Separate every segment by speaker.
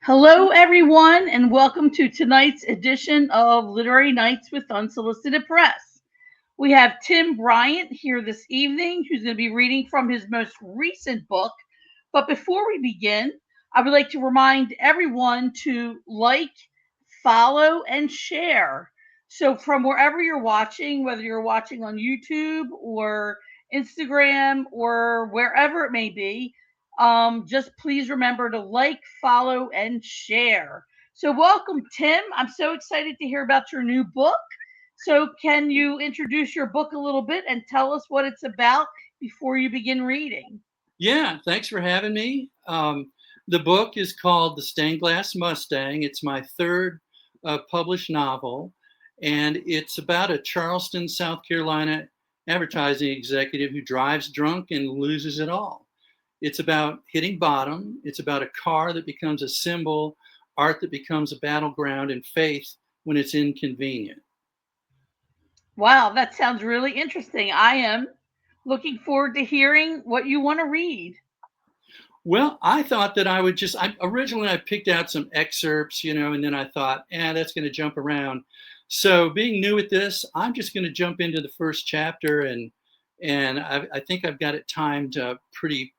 Speaker 1: Hello, everyone, and welcome to tonight's edition of Literary Nights with Unsolicited Press. We have Tim Bryant here this evening, who's going to be reading from his most recent book. But before we begin, I would like to remind everyone to like, follow, and share. So, from wherever you're watching, whether you're watching on YouTube or Instagram or wherever it may be, just please remember to like, follow, and share. So, welcome, Tim. I'm so excited to hear about your new book. So, can you introduce your book a little bit and tell us what it's about before you begin reading?
Speaker 2: Yeah, thanks for having me. The book is called The Stained Glass Mustang. It's my third published novel, and it's about a Charleston, South Carolina advertising executive who drives drunk and loses it all. It's about hitting bottom. It's about a car that becomes a symbol, art that becomes a battleground, and faith when it's inconvenient.
Speaker 1: Wow, that sounds really interesting. I am looking forward to hearing what you want to read.
Speaker 2: Well, I thought that I would just, originally I picked out some excerpts, and then I thought, that's going to jump around. So being new at this, I'm just going to jump into the first chapter, and I think I've got it timed pretty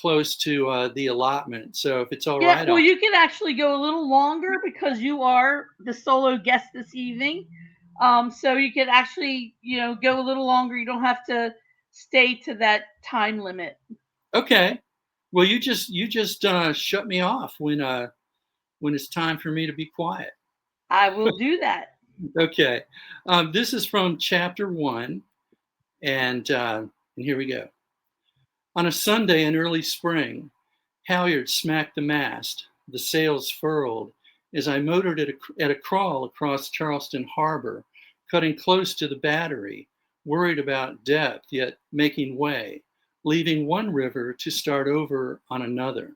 Speaker 2: close to the allotment. So if it's all
Speaker 1: Yeah,
Speaker 2: right,
Speaker 1: well,
Speaker 2: I'll.
Speaker 1: you can actually go a little longer because you are the solo guest this evening. So you could actually, go a little longer. You don't have to stay to that time limit.
Speaker 2: Okay. Well, you just shut me off when it's time for me to be quiet.
Speaker 1: I will do that.
Speaker 2: Okay. This is from chapter one, and here we go. On a Sunday in early spring, halyards smacked the mast, the sails furled, as I motored at a crawl across Charleston Harbor, cutting close to the battery, worried about depth, yet making way, leaving one river to start over on another.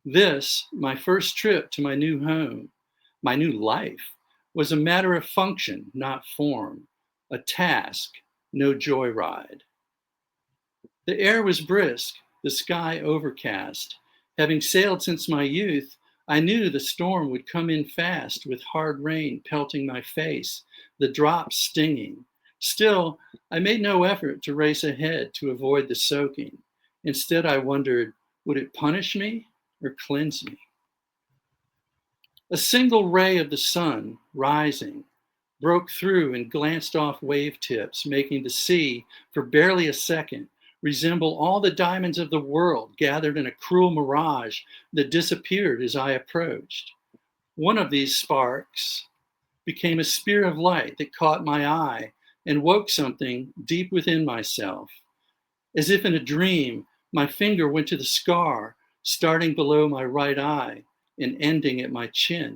Speaker 2: This, my first trip to my new home, my new life, was a matter of function, not form, a task, no joyride. The air was brisk, the sky overcast. Having sailed since my youth, I knew the storm would come in fast with hard rain pelting my face, the drops stinging. Still, I made no effort to race ahead to avoid the soaking. Instead, I wondered, would it punish me or cleanse me? A single ray of the sun, rising, broke through and glanced off wave tips, making the sea, for barely a second, resemble all the diamonds of the world gathered in a cruel mirage that disappeared as I approached. One of these sparks became a spear of light that caught my eye and woke something deep within myself. As if in a dream, my finger went to the scar, starting below my right eye and ending at my chin.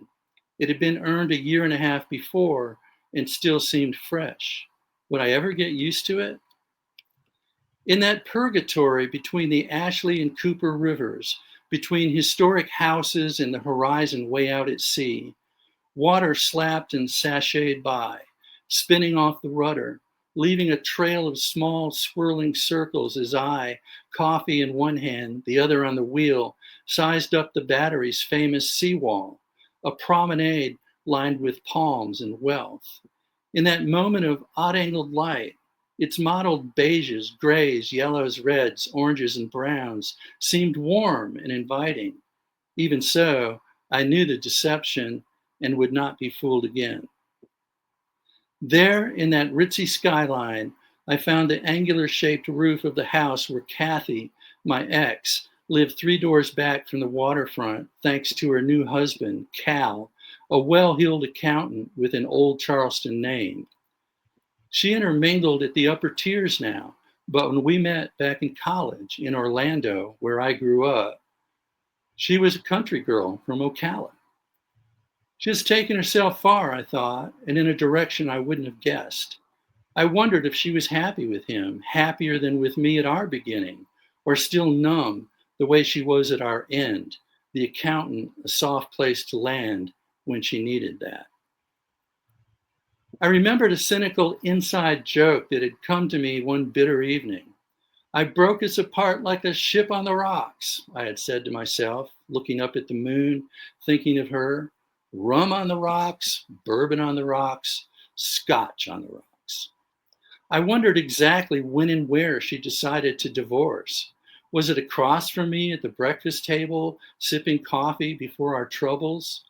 Speaker 2: It had been earned a year and a half before and still seemed fresh. Would I ever get used to it? In that purgatory between the Ashley and Cooper rivers, between historic houses and the horizon way out at sea, water slapped and sashayed by, spinning off the rudder, leaving a trail of small swirling circles as I, coffee in one hand, the other on the wheel, sized up the battery's famous seawall, a promenade lined with palms and wealth. In that moment of odd-angled light, its mottled beiges, grays, yellows, reds, oranges, and browns seemed warm and inviting. Even so, I knew the deception and would not be fooled again. There, in that ritzy skyline, I found the angular shaped roof of the house where Kathy, my ex, lived 3 doors back from the waterfront, thanks to her new husband, Cal, a well heeled accountant with an old Charleston name. She intermingled at the upper tiers now, but when we met back in college in Orlando, where I grew up, she was a country girl from Ocala. She has taken herself far, I thought, and in a direction I wouldn't have guessed. I wondered if she was happy with him, happier than with me at our beginning, or still numb the way she was at our end, the accountant, a soft place to land when she needed that. I remembered a cynical inside joke that had come to me one bitter evening. I broke us apart like a ship on the rocks, I had said to myself, looking up at the moon, thinking of her. Rum on the rocks, bourbon on the rocks, scotch on the rocks. I wondered exactly when and where she decided to divorce. Was it across from me at the breakfast table, sipping coffee before our troubles?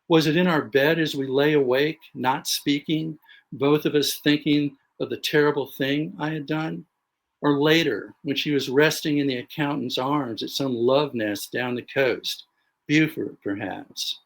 Speaker 2: Was it in our bed as we lay awake, not speaking, both of us thinking of the terrible thing I had done? Or later, when she was resting in the accountant's arms at some love nest down the coast, Beaufort perhaps?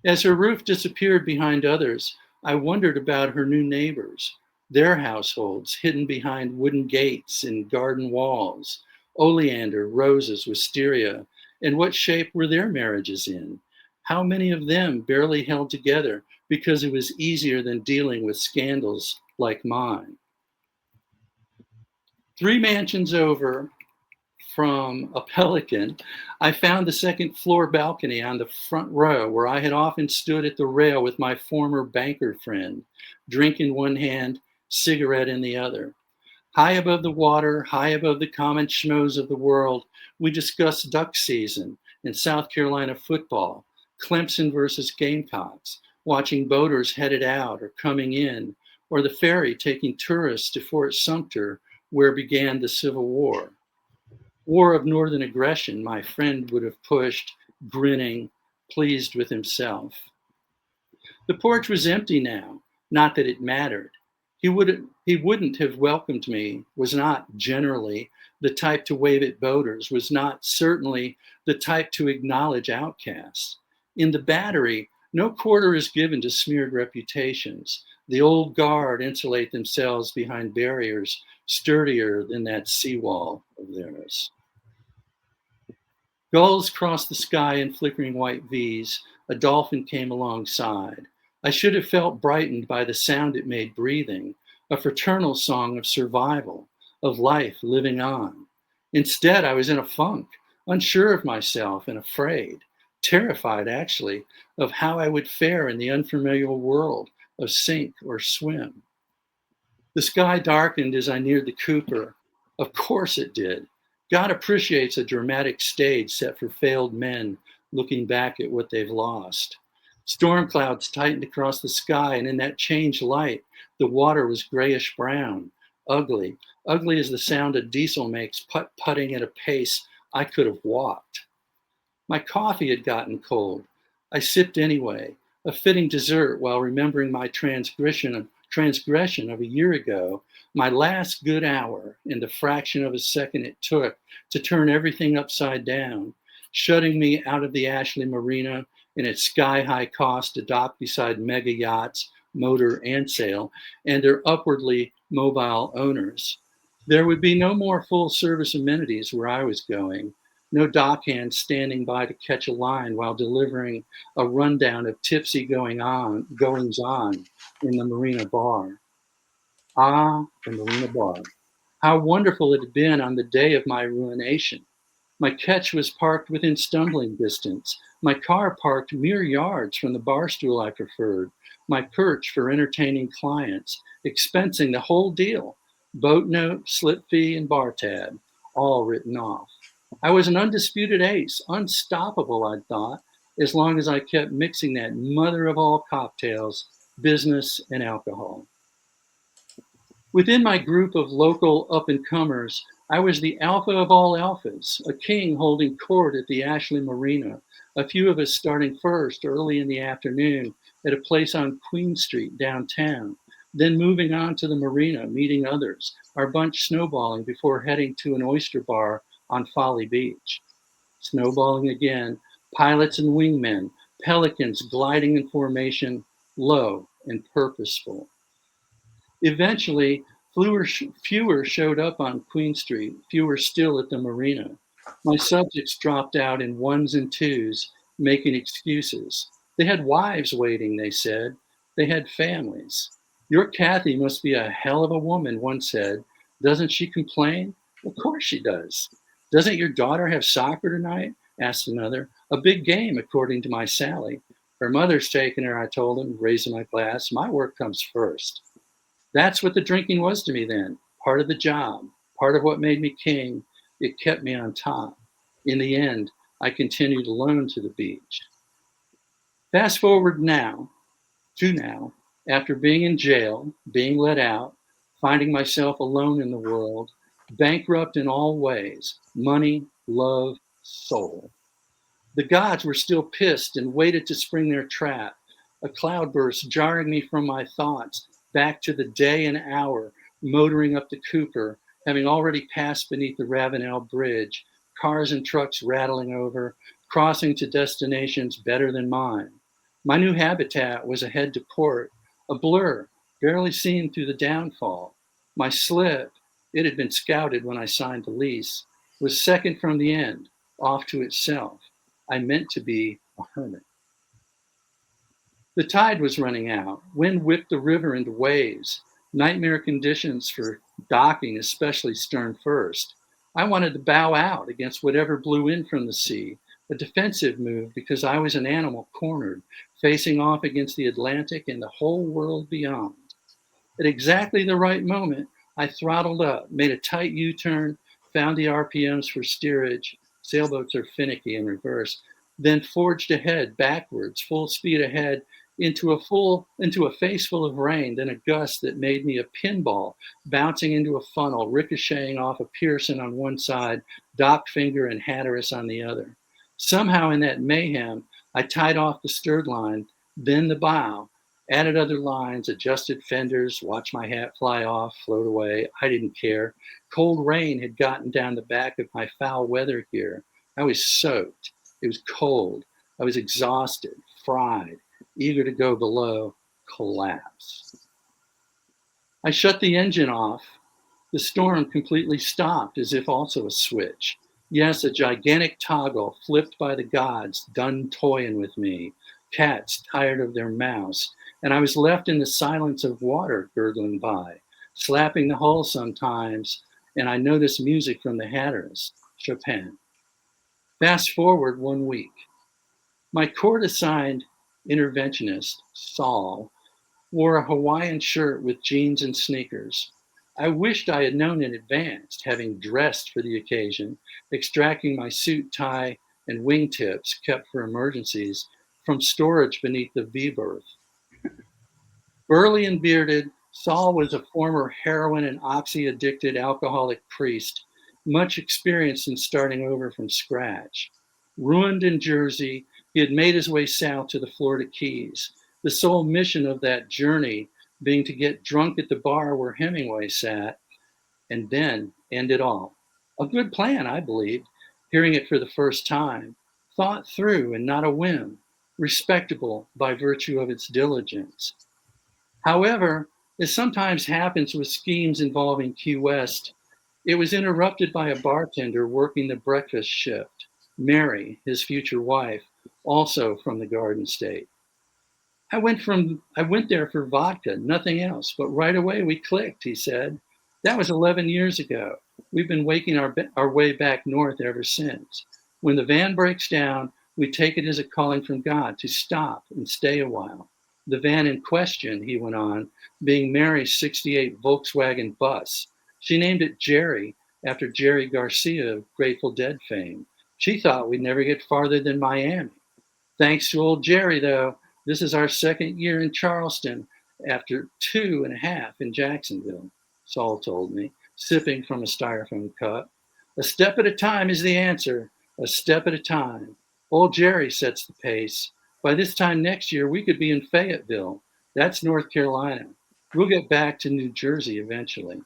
Speaker 2: As her roof disappeared behind others, I wondered about her new neighbors, their households hidden behind wooden gates and garden walls, oleander, roses, wisteria, and what shape were their marriages in? How many of them barely held together because it was easier than dealing with scandals like mine? 3 mansions over from a pelican, I found the second floor balcony on the front row where I had often stood at the rail with my former banker friend, drink in one hand, cigarette in the other. High above the water, high above the common schmoes of the world, we discussed duck season and South Carolina football, Clemson versus Gamecocks, watching boaters headed out or coming in, or the ferry taking tourists to Fort Sumter, where began the Civil War. War of Northern Aggression, my friend would have pushed, grinning, pleased with himself. The porch was empty now, not that it mattered. He wouldn't have welcomed me, was not generally the type to wave at boaters, was not certainly the type to acknowledge outcasts. In the Battery, no quarter is given to smeared reputations. The old guard insulate themselves behind barriers sturdier than that seawall of theirs. Gulls crossed the sky in flickering white V's. A dolphin came alongside. I should have felt brightened by the sound it made breathing, a fraternal song of survival, of life living on. Instead, I was in a funk, unsure of myself and afraid, terrified actually, of how I would fare in the unfamiliar world of sink or swim. The sky darkened as I neared the Cooper. Of course it did. God appreciates a dramatic stage set for failed men looking back at what they've lost. Storm clouds tightened across the sky, and in that changed light, the water was grayish brown, ugly, ugly as the sound a diesel makes putt-putting at a pace I could have walked. My coffee had gotten cold. I sipped anyway, a fitting dessert while remembering my transgression of a year ago, my last good hour and the fraction of a second it took to turn everything upside down, shutting me out of the Ashley Marina and its sky-high cost to dock beside mega yachts, motor and sail, and their upwardly mobile owners. There would be no more full-service amenities where I was going, no dockhand standing by to catch a line while delivering a rundown of tipsy goings on in the Marina Bar. Ah, the Marina Bar. How wonderful it had been on the day of my ruination. My ketch was parked within stumbling distance, my car parked mere yards from the bar stool I preferred, my perch for entertaining clients, expensing the whole deal, boat note, slip fee, and bar tab, all written off. I was an undisputed ace, unstoppable, I thought, as long as I kept mixing that mother of all cocktails, business and alcohol. Within my group of local up-and-comers, I was the alpha of all alphas, a king holding court at the Ashley Marina, a few of us starting first early in the afternoon at a place on Queen Street downtown, then moving on to the marina, meeting others, our bunch snowballing before heading to an oyster bar on Folly Beach. Snowballing again, pilots and wingmen, pelicans gliding in formation, low and purposeful. Eventually, fewer showed up on Queen Street, fewer still at the marina. My subjects dropped out in ones and twos, making excuses. They had wives waiting, they said. They had families. Your Kathy must be a hell of a woman, one said. Doesn't she complain? Of course she does. Doesn't your daughter have soccer tonight? Asked another. A big game, according to my Sally. Her mother's taking her, I told him, raising my glass. My work comes first. That's what the drinking was to me then, part of the job. Part of what made me king, it kept me on top. In the end, I continued alone to the beach. Fast forward now, after being in jail, being let out, finding myself alone in the world, bankrupt in all ways, money, love, soul. The gods were still pissed and waited to spring their trap, a cloudburst jarring me from my thoughts back to the day and hour, motoring up to Cooper, having already passed beneath the Ravenel Bridge, cars and trucks rattling over, crossing to destinations better than mine. My new habitat was ahead to port, a blur, barely seen through the downfall. My slip, it had been scouted when I signed the lease, was second from the end, off to itself. I meant to be a hermit. The tide was running out. Wind whipped the river into waves. Nightmare conditions for docking, especially stern first. I wanted to bow out against whatever blew in from the sea, a defensive move because I was an animal cornered, facing off against the Atlantic and the whole world beyond. At exactly the right moment, I throttled up, made a tight U turn, found the RPMs for steerage. Sailboats are finicky in reverse. Then forged ahead, backwards, full speed ahead, into a face full of rain, then a gust that made me a pinball, bouncing into a funnel, ricocheting off a Pearson on one side, dock finger and Hatteras on the other. Somehow in that mayhem, I tied off the stirred line, then the bow, added other lines, adjusted fenders, watched my hat fly off, float away. I didn't care. Cold rain had gotten down the back of my foul weather gear. I was soaked. It was cold. I was exhausted, fried, eager to go below, collapse. I shut the engine off. The storm completely stopped, as if also a switch. Yes, a gigantic toggle flipped by the gods, done toying with me. Cats tired of their mouse, and I was left in the silence of water gurgling by, slapping the hull sometimes, and I noticed music from the Hatteras, Chopin. Fast forward 1 week. My court-assigned interventionist, Saul, wore a Hawaiian shirt with jeans and sneakers. I wished I had known in advance, having dressed for the occasion, extracting my suit tie and wingtips kept for emergencies from storage beneath the V-berth. Burly and bearded, Saul was a former heroin and oxy-addicted alcoholic priest, much experienced in starting over from scratch. Ruined in Jersey, he had made his way south to the Florida Keys, the sole mission of that journey being to get drunk at the bar where Hemingway sat, and then end it all. A good plan, I believed, hearing it for the first time, thought through and not a whim, respectable by virtue of its diligence. However, as sometimes happens with schemes involving Key West, it was interrupted by a bartender working the breakfast shift, Mary, his future wife, also from the Garden State. I went there for vodka, nothing else, but right away we clicked, he said. That was 11 years ago. We've been waking our way back north ever since. When the van breaks down, we take it as a calling from God to stop and stay a while. The van in question, he went on, being Mary's 68 Volkswagen bus. She named it Jerry after Jerry Garcia of Grateful Dead fame. She thought we'd never get farther than Miami. Thanks to old Jerry, though, this is our second year in Charleston after 2.5 in Jacksonville, Saul told me, sipping from a styrofoam cup. A step at a time is the answer, a step at a time. Old Jerry sets the pace. By this time next year, we could be in Fayetteville. That's North Carolina. We'll get back to New Jersey eventually.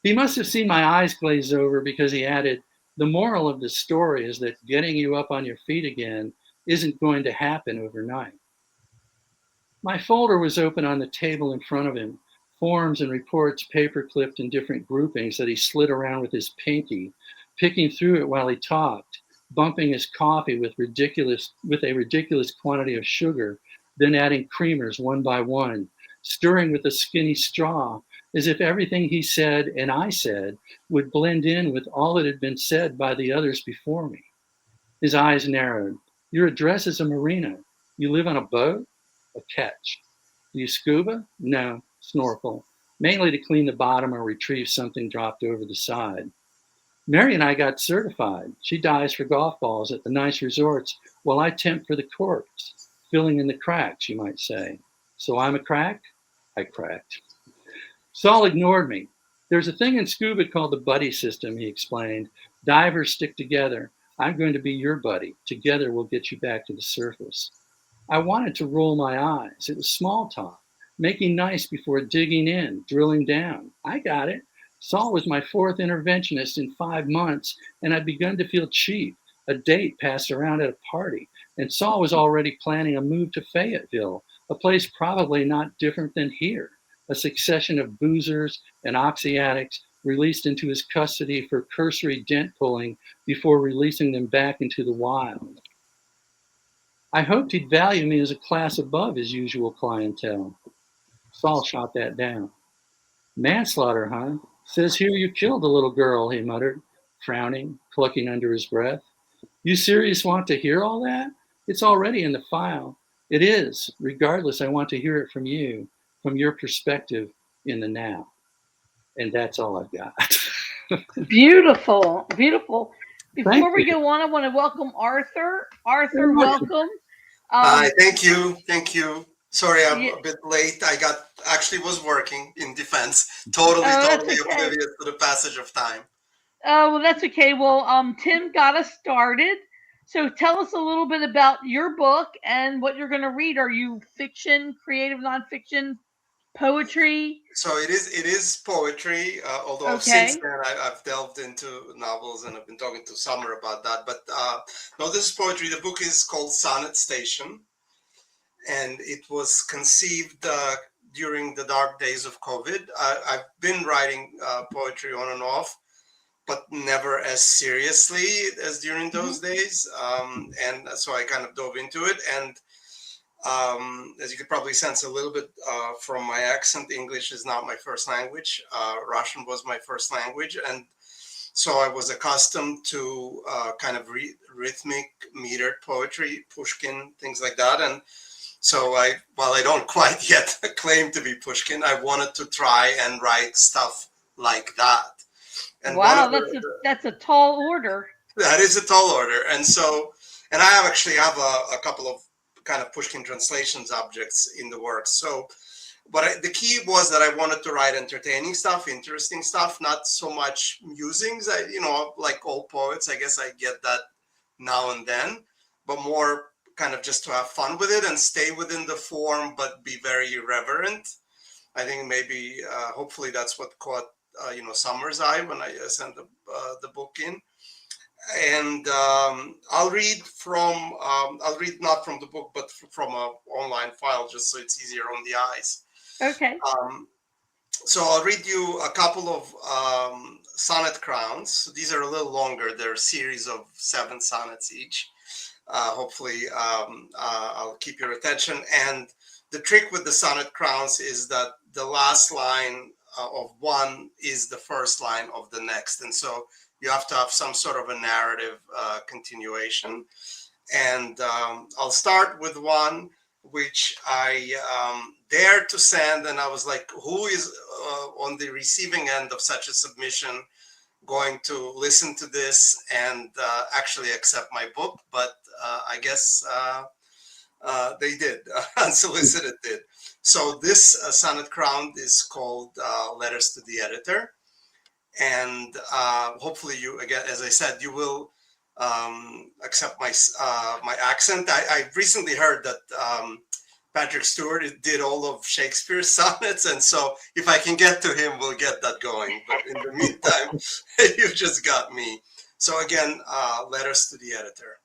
Speaker 2: He must have seen my eyes glaze over because he added, the moral of the story is that getting you up on your feet again isn't going to happen overnight. My folder was open on the table in front of him, forms and reports paper clipped in different groupings that he slid around with his pinky, picking through it while he talked, bumping his coffee with a ridiculous quantity of sugar, then adding creamers one by one, stirring with a skinny straw, as if everything he said and I said would blend in with all that had been said by the others before me. His eyes narrowed. Your address is a marina. You live on a boat? A ketch. Do you scuba? No. Snorkel. mainly to clean the bottom or retrieve something dropped over the side. Mary and I got certified. She dives for golf balls at the nice resorts while I temp for the courts, filling in the cracks, you might say. So I'm a crack? I cracked. Saul ignored me. There's a thing in scuba called the buddy system, he explained. Divers stick together. I'm going to be your buddy. Together we'll get you back to the surface. I wanted to roll my eyes. It was small talk, making nice before digging in, drilling down. I got it. Saul was my fourth interventionist in 5 months, and I'd begun to feel cheap. A date passed around at a party, and Saul was already planning a move to Fayetteville, a place probably not different than here. A succession of boozers and oxy addicts released into his custody for cursory dent pulling before releasing them back into the wild. I hoped he'd value me as a class above his usual clientele. Saul shot that down. Manslaughter, huh? Says here you killed a little girl, he muttered, frowning, clucking under his breath. You serious want to hear all that? It's already in the file. It is. Regardless, I want to hear it from you, from your perspective in the now. And that's all I've got.
Speaker 1: Beautiful, beautiful.
Speaker 2: Thank
Speaker 1: Before we
Speaker 2: you.
Speaker 1: go on, I want to welcome Arthur. Arthur,
Speaker 2: Very much.
Speaker 1: welcome.
Speaker 3: Hi,
Speaker 1: Um,
Speaker 3: thank you. Sorry, I'm
Speaker 1: yeah,
Speaker 3: a bit late. I actually was working in defense.
Speaker 1: that's
Speaker 3: Totally
Speaker 1: okay.
Speaker 3: oblivious to the passage of time.
Speaker 1: Well, that's okay. Well, Tim got us started. So tell us a little bit about your book and what you're going to read. Are you fiction, creative nonfiction, poetry?
Speaker 3: So it is poetry. Although since
Speaker 1: Okay.
Speaker 3: then I've delved into novels and I've been talking to Summer about that. But no, this is poetry. The book is called Sonnet Station, and it was conceived during the dark days of COVID. I've been writing poetry on and off, but never as seriously as during
Speaker 1: Hmm.
Speaker 3: those days. And so I kind of dove into it. And as you could probably sense a little bit from my accent, English is not my first language. Russian was my first language. And so I was accustomed to kind of rhythmic, metered poetry, Pushkin, things like that. And so while I don't quite yet claim to be Pushkin, I wanted to try and write stuff like that. And one of
Speaker 1: Wow, that's a tall order.
Speaker 3: that is a tall order. And so, and I actually have a couple of kind of Pushkin translations objects in the works. So, the key was that I wanted to write entertaining stuff, interesting stuff, not so much musings. Like all poets, I guess I get that now and then, but more kind of just to have fun with it and stay within the form, but be very irreverent. I think maybe, hopefully, that's what caught Summer's eye when I sent the book in. And I'll read not from the book, but from a online file, just so it's easier on the eyes.
Speaker 1: Okay.
Speaker 3: Um, so I'll read you a couple of sonnet crowns. So these are a little longer. They're a series of 7 sonnets each. Hopefully, I'll keep your attention. And the trick with the sonnet crowns is that the last line of one is the first line of the next. And so you have to have some sort of a narrative continuation. And I'll start with one which I dared to send. And I was like, who is on the receiving end of such a submission going to listen to this and actually accept my book? But I guess they did. Unsolicited did. So this sonnet crown is called Letters to the Editor. And hopefully you, again, as I said, you will accept my accent. I recently heard that Patrick Stewart did all of Shakespeare's sonnets, and so if I can get to him, we'll get that going. But in the meantime, you've just got me. So again, letters to the editor.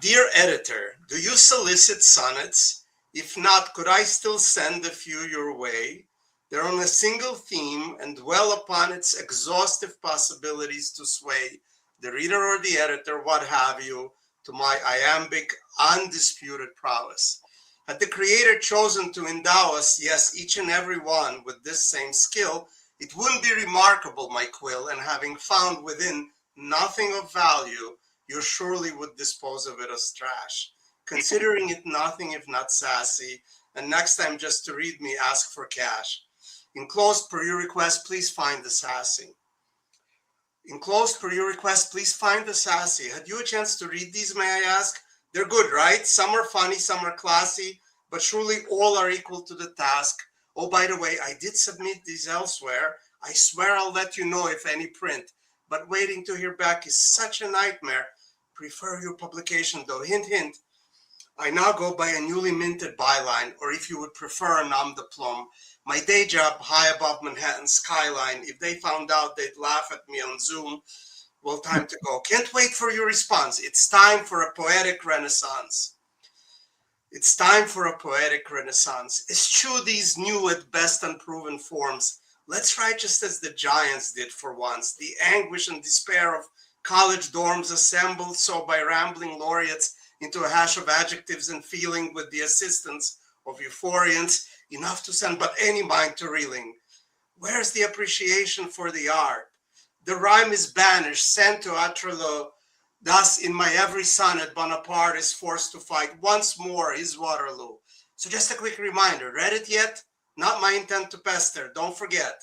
Speaker 3: Dear editor, do you solicit sonnets? If not, could I still send a few your way? They're on a single theme and dwell upon its exhaustive possibilities to sway the reader or the editor, what have you, to my iambic, undisputed prowess. Had the Creator chosen to endow us, yes, each and every one, with this same skill, it wouldn't be remarkable, my quill, and having found within nothing of value, you surely would dispose of it as trash, considering it nothing if not sassy, and next time just to read me ask for cash. Enclosed per your request, please find the sassy. Enclosed per your request, please find the sassy. Had you a chance to read these, may I ask? They're good, right? Some are funny, some are classy, but surely all are equal to the task. Oh, by the way, I did submit these elsewhere. I swear I'll let you know if any print, but waiting to hear back is such a nightmare. Prefer your publication though. Hint, hint. I now go by a newly minted byline, or if you would prefer, a nom de plume. My day job high above Manhattan's skyline. If they found out, they'd laugh at me on Zoom. Well, time to go. Can't wait for your response. It's time for a poetic renaissance. It's time for a poetic renaissance. Eschew these new at best unproven forms. Let's write just as the giants did for once. The anguish and despair of college dorms assembled so by rambling laureates into a hash of adjectives and feeling with the assistance of euphorians, enough to send but any mind to reeling. Where's the appreciation for the art? The rhyme is banished, sent to Outrelot. Thus, in my every sonnet, Bonaparte is forced to fight once more his Waterloo. So just a quick reminder, read it yet? Not my intent to pester, don't forget.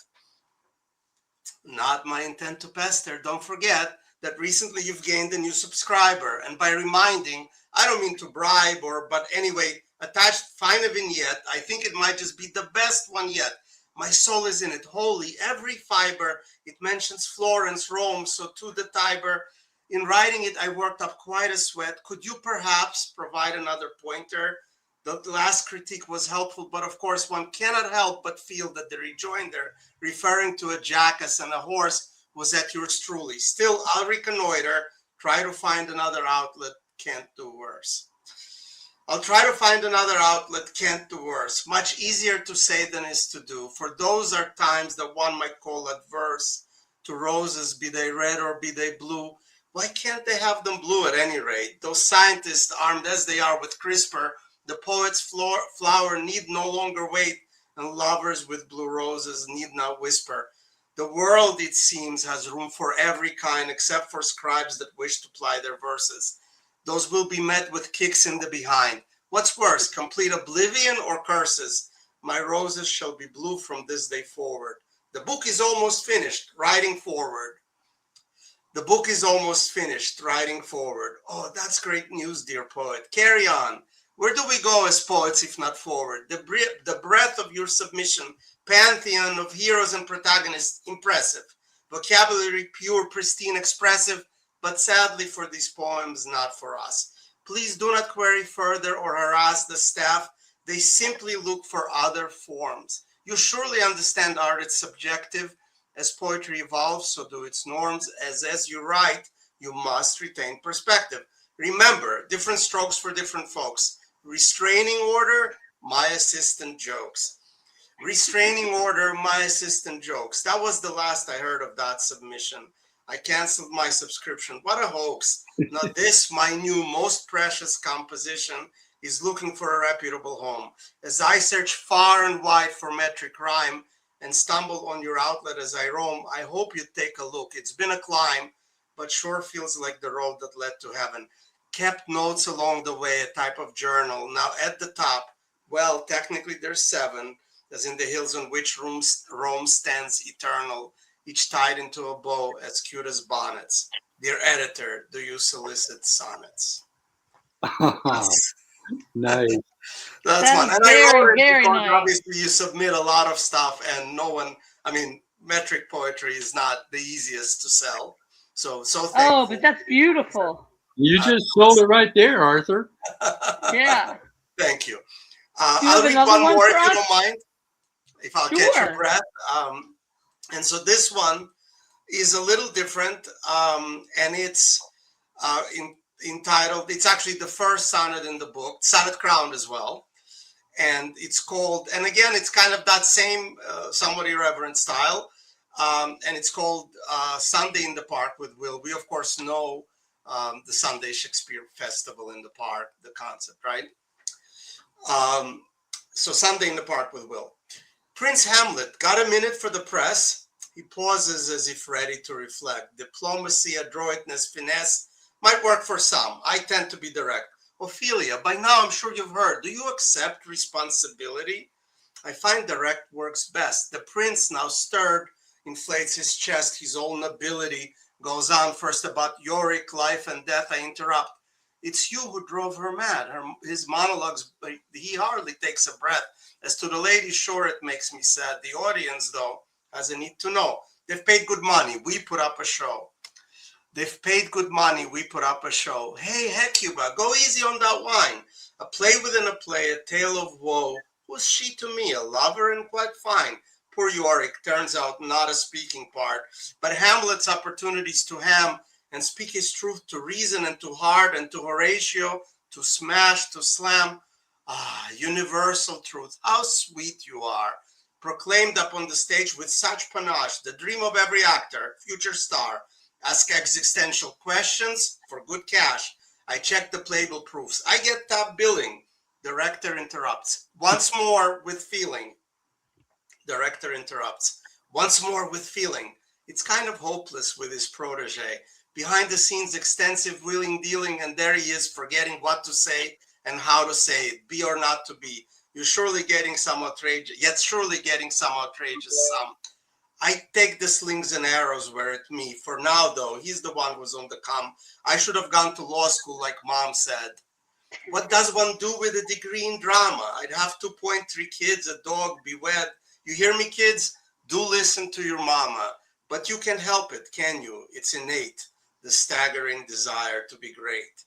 Speaker 3: Not my intent to pester, don't forget that recently you've gained a new subscriber. And by reminding, I don't mean to bribe but anyway, attached, find a vignette. I think it might just be the best one yet. My soul is in it wholly, every fiber. It mentions Florence, Rome, so to the Tiber. In writing it, I worked up quite a sweat. Could you perhaps provide another pointer? The last critique was helpful, but of course one cannot help but feel that the rejoinder, referring to a jackass and a horse, was at yours truly. Still, I'll reconnoiter, try to find another outlet, can't do worse. I'll try to find another outlet, can't do worse. Much easier to say than is to do, for those are times that one might call adverse to roses, be they red or be they blue. Why can't they have them blue at any rate? Those scientists, armed as they are with CRISPR, the poet's flower need no longer wait, and lovers with blue roses need not whisper. The world, it seems, has room for every kind except for scribes that wish to ply their verses. Those will be met with kicks in the behind. What's worse, complete oblivion or curses? My roses shall be blue from this day forward. The book is almost finished, writing forward. The book is almost finished, writing forward. Oh, that's great news, dear poet. Carry on. Where do we go as poets if not forward? The breadth of your submission, pantheon of heroes and protagonists, impressive. Vocabulary pure, pristine, expressive, but sadly for these poems, not for us. Please do not query further or harass the staff. They simply look for other forms. You surely understand art is subjective. As poetry evolves, so do its norms. As you write, you must retain perspective. Remember, different strokes for different folks. Restraining order, my assistant jokes. Restraining order, my assistant jokes. That was the last I heard of that submission. I canceled my subscription. What a hoax. Now this, my new most precious composition, is looking for a reputable home. As I search far and wide for metric rhyme and stumble on your outlet as I roam, I hope you take a look. It's been a climb, but sure feels like the road that led to heaven. Kept notes along the way, a type of journal. Now at the top, well, technically there's 7, as in the hills on which Rome stands eternal, each tied into a bow as cute as bonnets. Dear editor, do you solicit sonnets?
Speaker 2: Nice.
Speaker 3: That's one. And
Speaker 1: very,
Speaker 3: I wrote it
Speaker 1: very
Speaker 3: because
Speaker 1: nice.
Speaker 3: obviously you submit a lot of stuff and no one, I mean, metric poetry is not the easiest to sell. So thankful.
Speaker 1: Oh, but that's beautiful.
Speaker 2: You just sold it right there, Arthur.
Speaker 1: Yeah.
Speaker 3: Thank you.
Speaker 1: You
Speaker 3: I'll
Speaker 1: have
Speaker 3: read
Speaker 1: another
Speaker 3: one
Speaker 1: one
Speaker 3: more
Speaker 1: for
Speaker 3: if you
Speaker 1: us?
Speaker 3: don't mind, if I'll catch your
Speaker 1: Sure.
Speaker 3: breath. And so this one is a little different, and it's entitled, it's actually the first sonnet in the book, sonnet crowned as well. And it's called, and again, it's kind of that same somewhat irreverent style. And it's called Sunday in the Park with Will. We, of course, know the Sunday Shakespeare Festival in the Park, the concept, right? So Sunday in the Park with Will. Prince Hamlet, got a minute for the press? He pauses as if ready to reflect. Diplomacy, adroitness, finesse might work for some. I tend to be direct. Ophelia, by now I'm sure you've heard. Do you accept responsibility? I find direct works best. The prince, now stirred, inflates his chest, his own nobility, goes on first about Yorick, life and death. I interrupt. It's you who drove her mad. His monologues, but he hardly takes a breath. As to the lady, sure, it makes me sad. The audience, though, has a need to know. They've paid good money. We put up a show. They've paid good money. We put up a show. Hey, Hecuba, go easy on that wine. A play within a play, a tale of woe. Who's she to me? A lover and quite fine. Poor Yorick turns out not a speaking part, but Hamlet's opportunities to ham and speak his truth to reason and to heart and to Horatio, to smash, to slam. Ah, universal truth. How sweet you are. Proclaimed upon the stage with such panache, the dream of every actor, future star. Ask existential questions for good cash. I check the playbill proofs. I get top billing. Director interrupts. Once more with feeling. Director interrupts. Once more with feeling. It's kind of hopeless with his protege. Behind the scenes, extensive wheeling, dealing, and there he is forgetting what to say and how to say it, be or not to be. You're surely getting some outrageous, yet surely getting some outrageous some. I take the slings and arrows where it me. For now, though, he's the one who's on the come. I should have gone to law school like Mom said. What does one do with a degree in drama? I'd have 2.3 kids, a dog, be wed. You hear me, kids? Do listen to your mama. But you can't help it, can you? It's innate, the staggering desire to be great.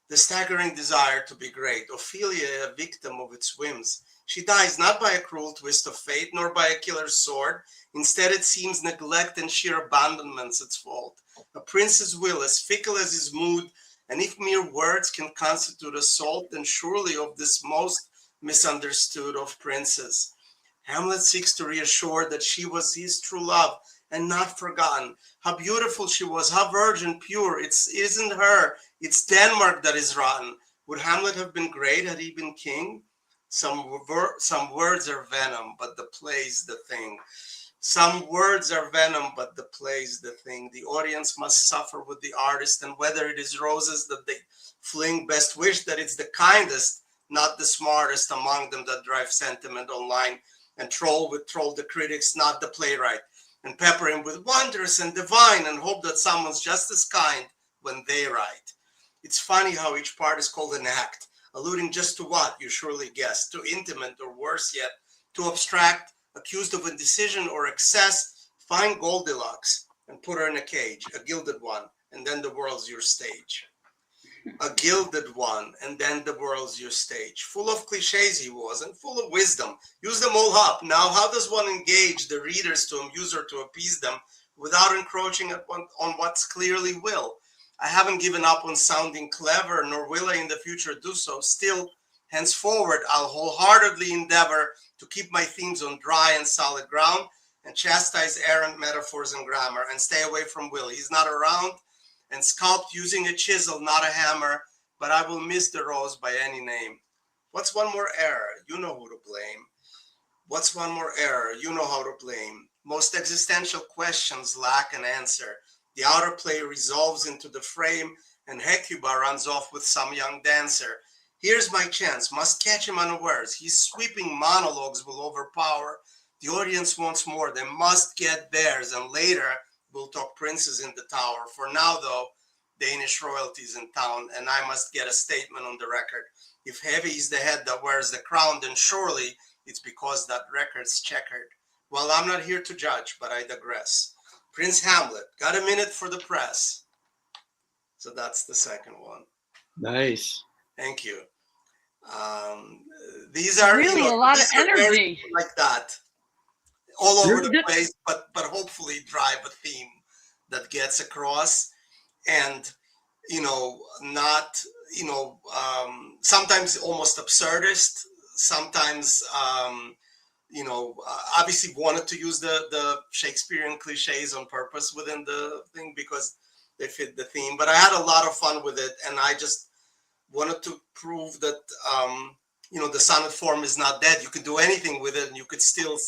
Speaker 3: The staggering desire to be great. Ophelia, a victim of its whims. She dies not by a cruel twist of fate, nor by a killer's sword. Instead, it seems neglect and sheer abandonment's its fault. A prince's will, as fickle as his mood, and if mere words can constitute assault, then surely of this most misunderstood of princes. Hamlet seeks to reassure that she was his true love and not forgotten. How beautiful she was, how virgin, pure. It isn't her, it's Denmark that is rotten. Would Hamlet have been great had he been king? Some words are venom, but the play's the thing. Some words are venom, but the play's the thing. The audience must suffer with the artist, and whether it is roses that they fling, best wish that it's the kindest, not the smartest among them that drive sentiment online and troll the critics, not the playwright, and pepper him with wondrous and divine and hope that someone's just as kind when they write. It's funny how each part is called an act, alluding just to what, you surely guessed, to intimate or worse yet, to abstract, accused of indecision or excess. Find Goldilocks and put her in a cage, a gilded one, and then the world's your stage. A gilded one, and then the world's your stage. Full of cliches he was, and full of wisdom. Use them all up. Now, how does one engage the readers to amuse or to appease them without encroaching on what's clearly will? I haven't given up on sounding clever, nor will I in the future do so. Still, henceforward, I'll wholeheartedly endeavor to keep my themes on dry and solid ground and chastise errant metaphors and grammar and stay away from Will. He's not around, and sculpt using a chisel, not a hammer, but I will miss the rose by any name. What's one more error? You know who to blame. What's one more error? You know how to blame. Most existential questions lack an answer. The outer play resolves into the frame, and Hecuba runs off with some young dancer. Here's my chance, must catch him unawares. His sweeping monologues will overpower. The audience wants more, they must get theirs, and later we'll talk princes in the tower. For now, though, Danish royalty's in town, and I must get a statement on the record. If heavy is the head that wears the crown, then surely it's because that record's checkered. Well, I'm not here to judge, but I digress. Prince Hamlet, got a minute for the press. So that's the second one.
Speaker 2: Nice.
Speaker 3: Thank you. These are
Speaker 1: really a lot of energy
Speaker 3: like that, all over the place, but hopefully drive a theme that gets across, and not sometimes almost absurdist, sometimes obviously wanted to use the Shakespearean cliches on purpose within the thing because they fit the theme. But I had a lot of fun with it, and I just wanted to prove that the sonnet form is not dead. You could do anything with it, and you could still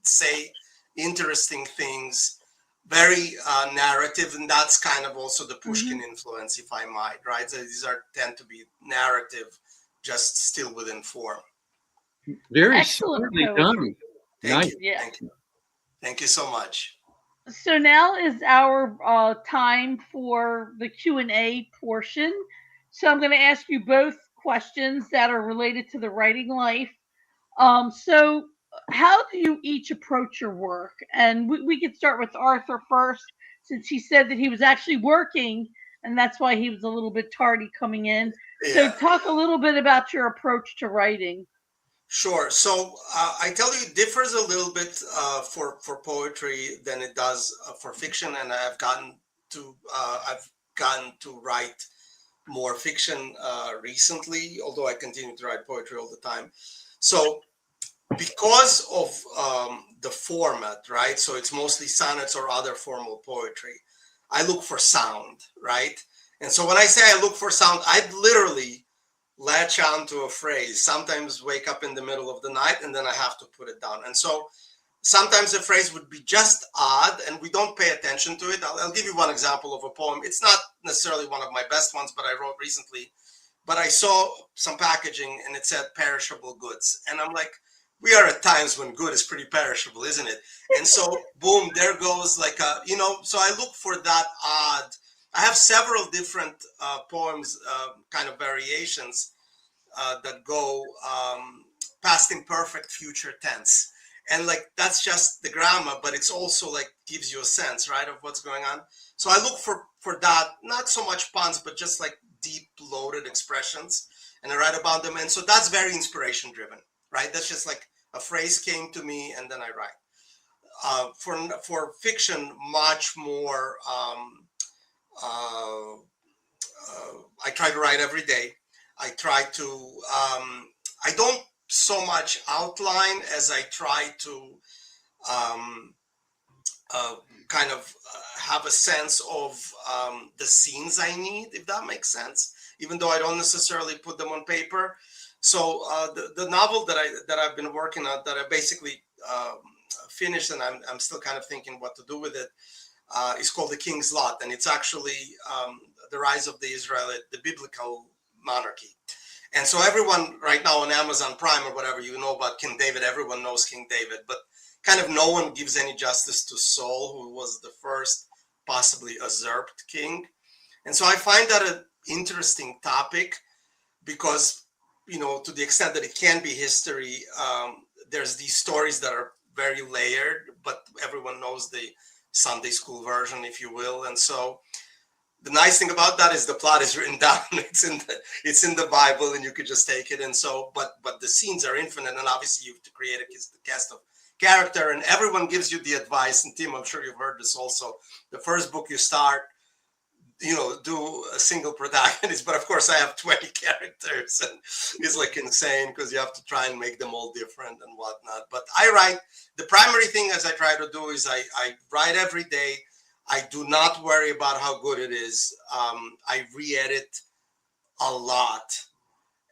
Speaker 3: say interesting things, very narrative, and that's kind of also the Pushkin influence, if I might, right? So these tend to be narrative, just still within form.
Speaker 2: Very
Speaker 1: Excellent
Speaker 2: smartly
Speaker 1: poetry.
Speaker 2: done. Nice.
Speaker 1: Yeah.
Speaker 3: Thank you so much.
Speaker 1: So now is our time for the Q&A portion. So I'm going to ask you both questions that are related to the writing life. So how do you each approach your work? And we could start with Arthur first, since he said that he was actually working, and that's why he was a little bit tardy coming in. So
Speaker 3: Yeah.
Speaker 1: talk a little bit about your approach to writing.
Speaker 3: Sure. So I tell you, it differs a little bit for poetry than it does for fiction, and I've gotten to write more fiction recently, although I continue to write poetry all the time. So because of the format, right? So it's mostly sonnets or other formal poetry. I look for sound, right? And so when I say I look for sound, I literally latch on to a phrase, sometimes wake up in the middle of the night and then I have to put it down. And so sometimes a phrase would be just odd and we don't pay attention to it. I'll give you one example of a poem. It's not necessarily one of my best ones, but I wrote recently. But I saw some packaging and it said perishable goods. And I'm like, we are at times when good is pretty perishable, isn't it? And so, boom, there goes like so I look for that odd. I have several different poems, kind of variations that go past imperfect, future tense. And like that's just the grammar, but it's also like gives you a sense, right, of what's going on. So I look for that, not so much puns, but just like deep loaded expressions, and I write about them. And so that's very inspiration driven, right? That's just like a phrase came to me, and then I write. For fiction, much more. I try to write every day. I try to. I don't so much outline as I try to um, kind of have a sense of the scenes I need, if that makes sense. Even though I don't necessarily put them on paper. So the novel that I've been working on, that I basically finished, and I'm still kind of thinking what to do with it, is called The King's Lot, and it's actually the rise of the the biblical monarchy. And so everyone right now on Amazon Prime or whatever, you know about King David. Everyone knows King David, but kind of no one gives any justice to Saul, who was the first possibly usurped king. And so I find that an interesting topic because, to the extent that it can be history, there's these stories that are very layered, but everyone knows the Sunday school version, if you will. And so the nice thing about that is the plot is written down. It's in the Bible, and you could just take it. And so, but the scenes are infinite, and obviously you have to create a cast of character, and everyone gives you the advice. And Tim, I'm sure you've heard this also. The first book you start, do a single protagonist, but of course I have 20 characters, and it's like insane because you have to try and make them all different and whatnot. But I write. The primary thing as I try to do is I write every day. I do not worry about how good it is. I re-edit a lot.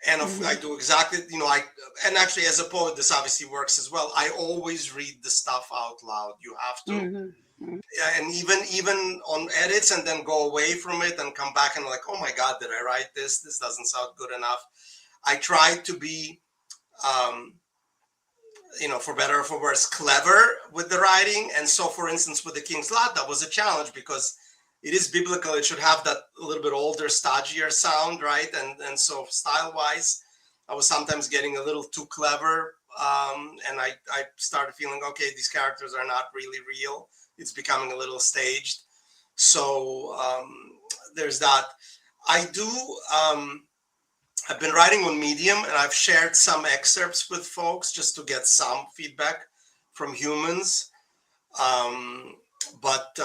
Speaker 3: And I do exactly, and actually as a poet, this obviously works as well. I always read the stuff out loud. You have to.
Speaker 1: Mm-hmm.
Speaker 3: And even on edits, and then go away from it and come back and like, oh my God, did I write this? This doesn't sound good enough. I try to be, for better or for worse, clever with the writing. And so, for instance, with The King's Lot, that was a challenge because it is biblical. It should have that a little bit older, stodgier sound, right? And so style-wise, I was sometimes getting a little too clever. And I started feeling, okay, these characters are not really real. It's becoming a little staged. So there's that. I've been writing on Medium, and I've shared some excerpts with folks just to get some feedback from humans. But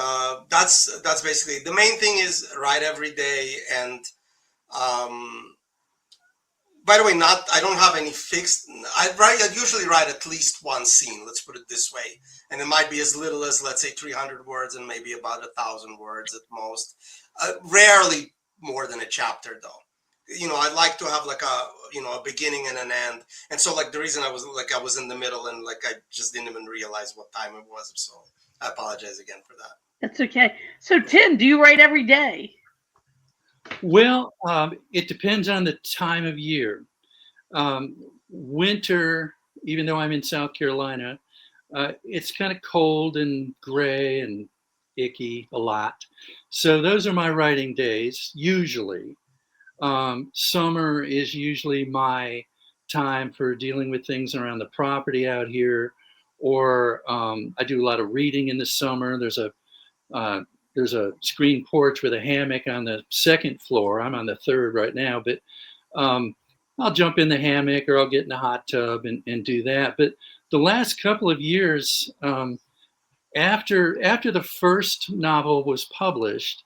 Speaker 3: that's basically the main thing is write every day. And by the way, I don't have any fixed. I usually write at least one scene. Let's put it this way, and it might be as little as, let's say, 300 words, and maybe about 1,000 words at most. Rarely more than a chapter, though. I'd like to have like a beginning and an end. And so like the reason I was in the middle, and like I just didn't even realize what time it was. So I apologize again for that.
Speaker 1: That's okay. So Tim, do you write every day?
Speaker 2: Well, it depends on the time of year. Winter, even though I'm in South Carolina, it's kind of cold and gray and icky a lot. So those are my writing days usually. Summer is usually my time for dealing with things around the property out here, or I do a lot of reading in the summer. Uh, there's a screen porch with a hammock on the second floor. I'm on the third right now, but um, I'll jump in the hammock or I'll get in the hot tub and do that. But the last couple of years, after the first novel was published,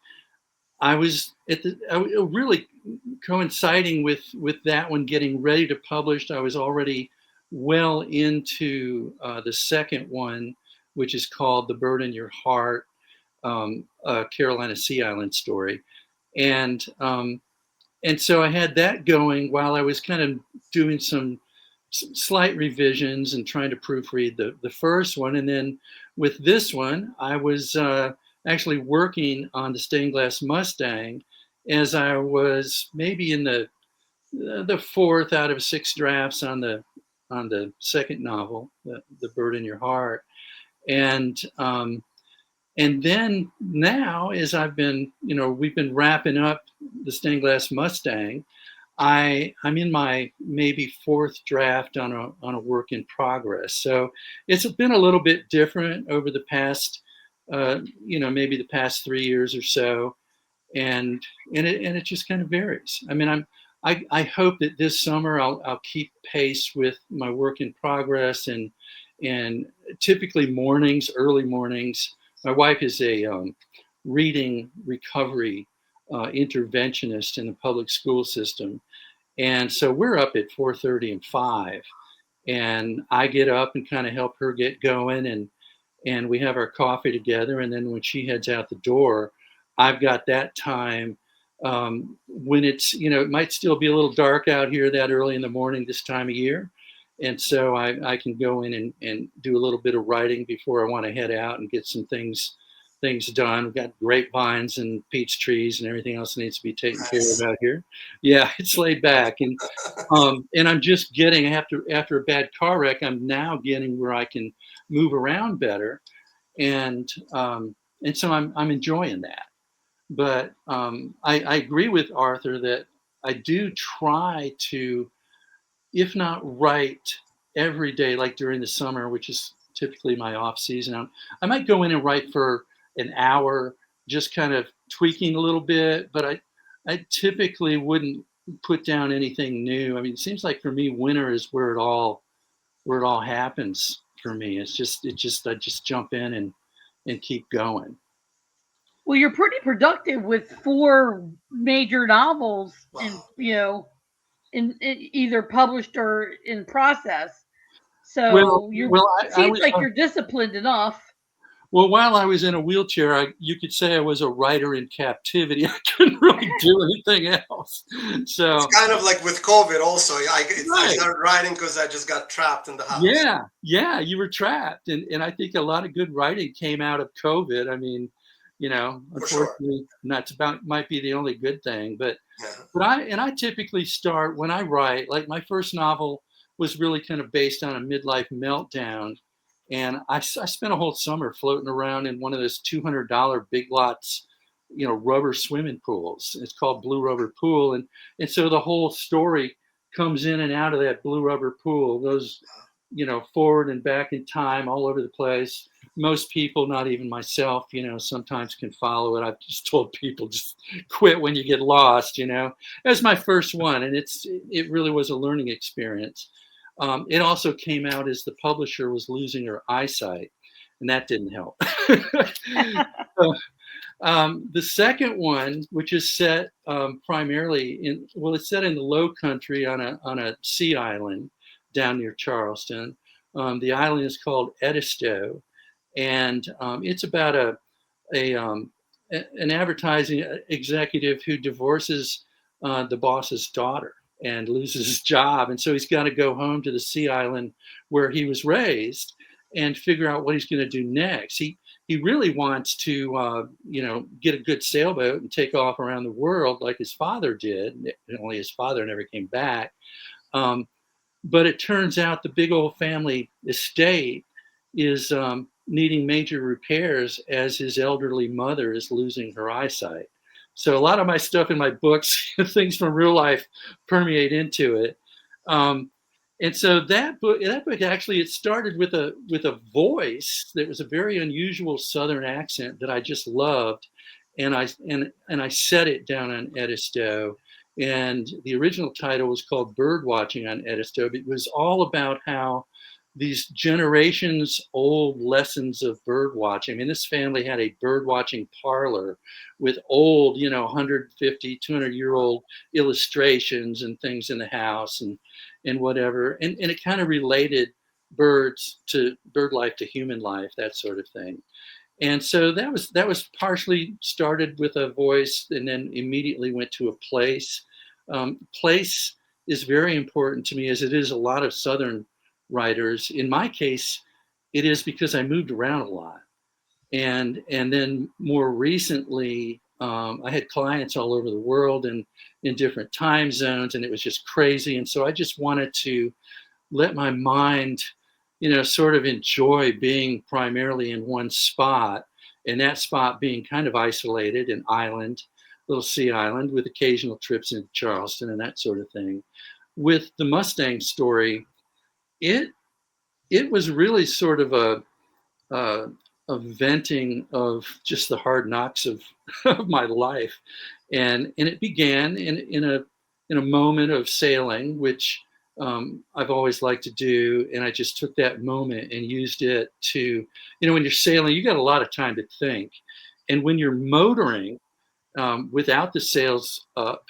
Speaker 2: I was really coinciding with that one getting ready to publish. I was already well into the second one, which is called "The Bird in Your Heart," a Carolina Sea Island story, and and so I had that going while I was kind of doing some slight revisions and trying to proofread the first one. And then with this one, I was actually working on the Stained Glass Mustang as I was maybe in the fourth out of six drafts on the second novel, the Bird in Your Heart. And and then now, as I've been, we've been wrapping up the Stained Glass Mustang. I'm in my maybe fourth draft on a work in progress. So it's been a little bit different over the past, maybe the past 3 years or so, and it just kind of varies. I mean, I hope that this summer I'll keep pace with my work in progress, and typically mornings, early mornings. My wife is a reading recovery interventionist in the public school system, and so we're up at 4:30 and 5, and I get up and kind of help her get going, and we have our coffee together. And then when she heads out the door, I've got that time when it's, it might still be a little dark out here that early in the morning this time of year. And so I can go in and do a little bit of writing before I want to head out and get some things done. We've got grapevines and peach trees and everything else that needs to be taken care of out here. Yeah, it's laid back. And I'm just getting, after a bad car wreck, I'm now getting where I can move around better, and so I'm enjoying that. But I agree with Arthur that I do try to, if not write every day, like during the summer, which is typically my off season. I might go in and write for an hour, just kind of tweaking a little bit, but I typically wouldn't put down anything new. I mean, it seems like for me, winter is where it all happens for me. I just jump in and keep going.
Speaker 1: Well, you're pretty productive with four major novels, in in either published or in process. So it seems like you're disciplined enough.
Speaker 2: Well, while I was in a wheelchair, you could say I was a writer in captivity. I couldn't really do anything else. So
Speaker 3: it's kind of like with COVID also. I started writing because I just got trapped in the house.
Speaker 2: Yeah, you were trapped. And I think a lot of good writing came out of COVID. I mean, unfortunately, that's might be the only good thing. But I typically start when I write, like my first novel was really kind of based on a midlife meltdown. And I spent a whole summer floating around in one of those $200 Big Lots, rubber swimming pools. It's called Blue Rubber Pool. And so the whole story comes in and out of that blue rubber pool, goes, forward and back in time all over the place. Most people, not even myself, sometimes can follow it. I've just told people just quit when you get lost, That's my first one. And it really was a learning experience. It also came out as the publisher was losing her eyesight, and that didn't help. So, the second one, which is set primarily it's set in the Low Country on a sea island down near Charleston. The island is called Edisto, and it's about an advertising executive who divorces the boss's daughter and loses his job, and so he's got to go home to the sea island where he was raised and figure out what he's going to do next. He really wants to get a good sailboat and take off around the world like his father did. Only his father never came back. But it turns out the big old family estate is needing major repairs as his elderly mother is losing her eyesight. So a lot of my stuff in my books, things from real life, permeate into it. Um, and so that book actually, it started with a voice that was a very unusual Southern accent that I just loved, and I set it down on Edisto. And the original title was called Bird Watching on Edisto. It was all about how these generations old lessons of bird watching. I mean, this family had a bird watching parlor with old, 150, 200-year old illustrations and things in the house and whatever. And it kind of related bird life to human life, that sort of thing. And so that was partially started with a voice, and then immediately went to a place. Place is very important to me, as it is a lot of Southern writers. In my case, it is because I moved around a lot, and then more recently, I had clients all over the world and in different time zones, and it was just crazy. And so I just wanted to let my mind, sort of enjoy being primarily in one spot, and that spot being kind of isolated, an island, little sea island, with occasional trips into Charleston and that sort of thing. With the Mustang story, it it was really sort of uh, a venting of just the hard knocks of, of my life, and it began in a moment of sailing, which I've always liked to do, and I just took that moment and used it to, when you're sailing, you got a lot of time to think, and when you're motoring, without the sails up,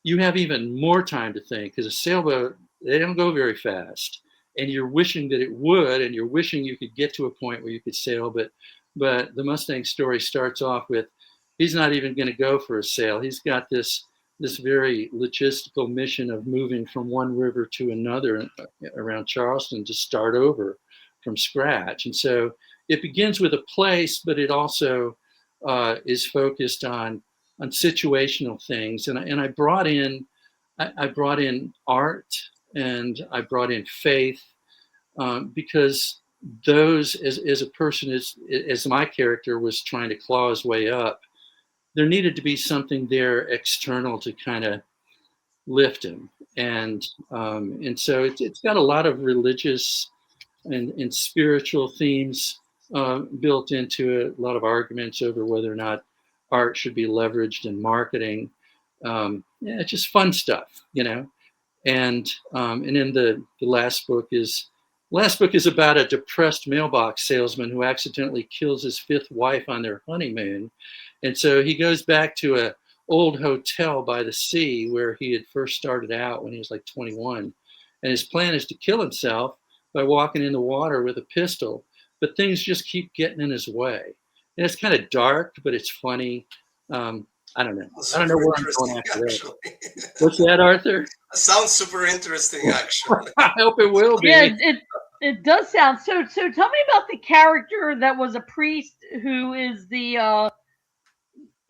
Speaker 2: you have even more time to think, because a sailboat, they don't go very fast, and you're wishing that it would, and you're wishing you could get to a point where you could sail. But the Mustang story starts off with, he's not even going to go for a sail. He's got this very logistical mission of moving from one river to another around Charleston to start over from scratch. And so it begins with a place, but it also is focused on situational things. And I brought in art, and I brought in faith, because those, as a person, as my character was trying to claw his way up, there needed to be something there external to kind of lift him. And so it's got a lot of religious and spiritual themes built into it, a lot of arguments over whether or not art should be leveraged in marketing. Yeah, it's just fun stuff, And then the last book is about a depressed mailbox salesman who accidentally kills his fifth wife on their honeymoon, and so he goes back to a old hotel by the sea where he had first started out when he was like 21, and his plan is to kill himself by walking in the water with a pistol, but things just keep getting in his way, and it's kind of dark, but it's funny. Um, I don't know. I don't know
Speaker 3: Super
Speaker 2: where I'm going
Speaker 3: interesting,
Speaker 2: after that.
Speaker 3: actually.
Speaker 2: What's that, Arthur?
Speaker 3: Sounds super interesting, actually.
Speaker 2: I hope it will be.
Speaker 1: Yeah, it does sound so. So tell me about the character that was a priest who is the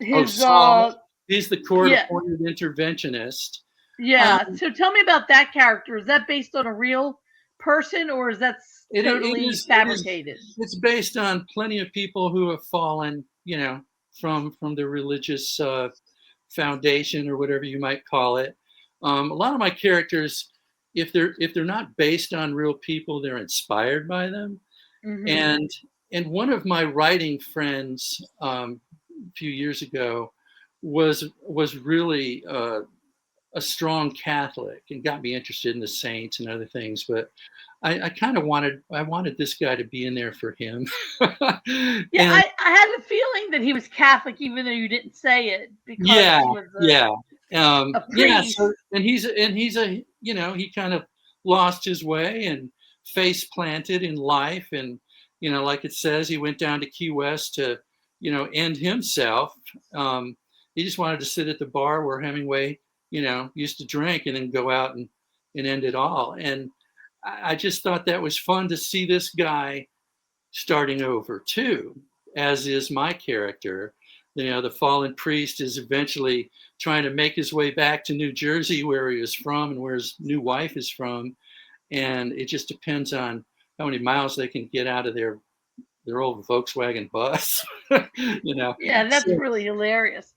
Speaker 1: his
Speaker 2: Saul. He's the
Speaker 1: yeah,
Speaker 2: court-appointed interventionist.
Speaker 1: yeah. So tell me about that character. Is that based on a real person, or is that
Speaker 2: It
Speaker 1: totally
Speaker 2: is.
Speaker 1: fabricated?
Speaker 2: It's based on plenty of people who have fallen, from the religious foundation, or whatever you might call it. A lot of my characters, if they're not based on real people, they're inspired by them.
Speaker 1: Mm-hmm.
Speaker 2: And one of my writing friends, a few years ago, was really a strong Catholic, and got me interested in the saints and other things. But I kind of wanted this guy to be in there for him.
Speaker 1: Yeah,
Speaker 2: And
Speaker 1: I had a feeling that he was Catholic, even though you didn't say it, because
Speaker 2: yeah,
Speaker 1: he was
Speaker 2: yeah,
Speaker 1: a
Speaker 2: yeah.
Speaker 1: priest.
Speaker 2: So, and he's a, he kind of lost his way and face planted in life, and like it says, he went down to Key West to end himself. He just wanted to sit at the bar where Hemingway used to drink, and then go out and end it all. And I just thought that was fun to see this guy starting over too, as is my character. The fallen priest is eventually trying to make his way back to New Jersey, where he was from and where his new wife is from. and it just depends on how many miles they can get out of their old Volkswagen bus.
Speaker 1: Yeah, that's
Speaker 2: So,
Speaker 1: really hilarious.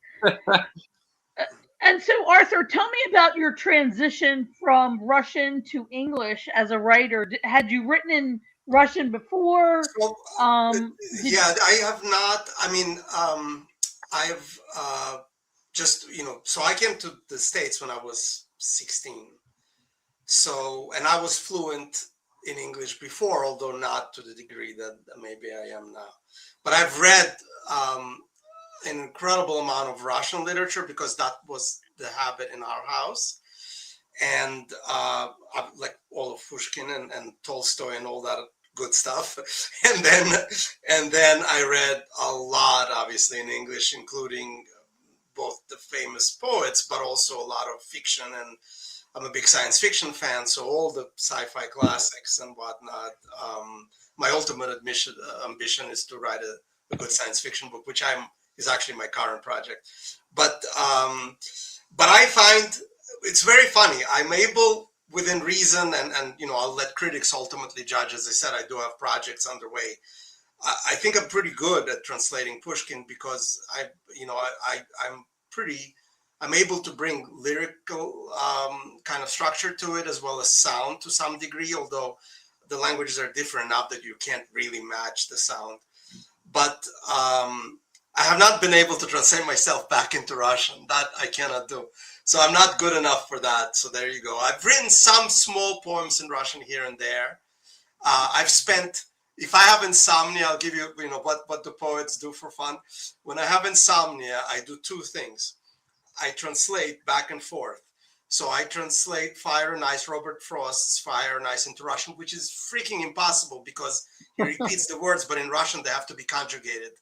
Speaker 1: And so, Arthur, tell me about your transition from Russian to English as a writer. Had you written in Russian before?
Speaker 3: So,
Speaker 1: Did
Speaker 3: yeah, I have not. I mean, I've just, so I came to the States when I was 16. So, and I was fluent in English before, although not to the degree that maybe I am now. But I've read an incredible amount of Russian literature because that was the habit in our house. And like all of Pushkin and Tolstoy and all that good stuff. And then I read a lot, obviously, in English, including both the famous poets, but also a lot of fiction. And I'm a big science fiction fan, so all the sci-fi classics and whatnot. My ultimate ambition is to write a good science fiction book, which is actually my current project. But I find it's very funny. I'm able, within reason, and I'll let critics ultimately judge. As I said, I do have projects underway. I think I'm pretty good at translating Pushkin because I'm pretty. I'm able to bring lyrical kind of structure to it as well as sound to some degree, although the languages are different enough that you can't really match the sound. But I have not been able to translate myself back into Russian. That I cannot do. So I'm not good enough for that. So there you go. I've written some small poems in Russian here and there. I've spent, if I have insomnia, I'll give you, what the poets do for fun. When I have insomnia, I do two things. I translate back and forth. So I translate Fire and Ice, Robert Frost's Fire and Ice into Russian, which is freaking impossible because he repeats the words, but in Russian they have to be conjugated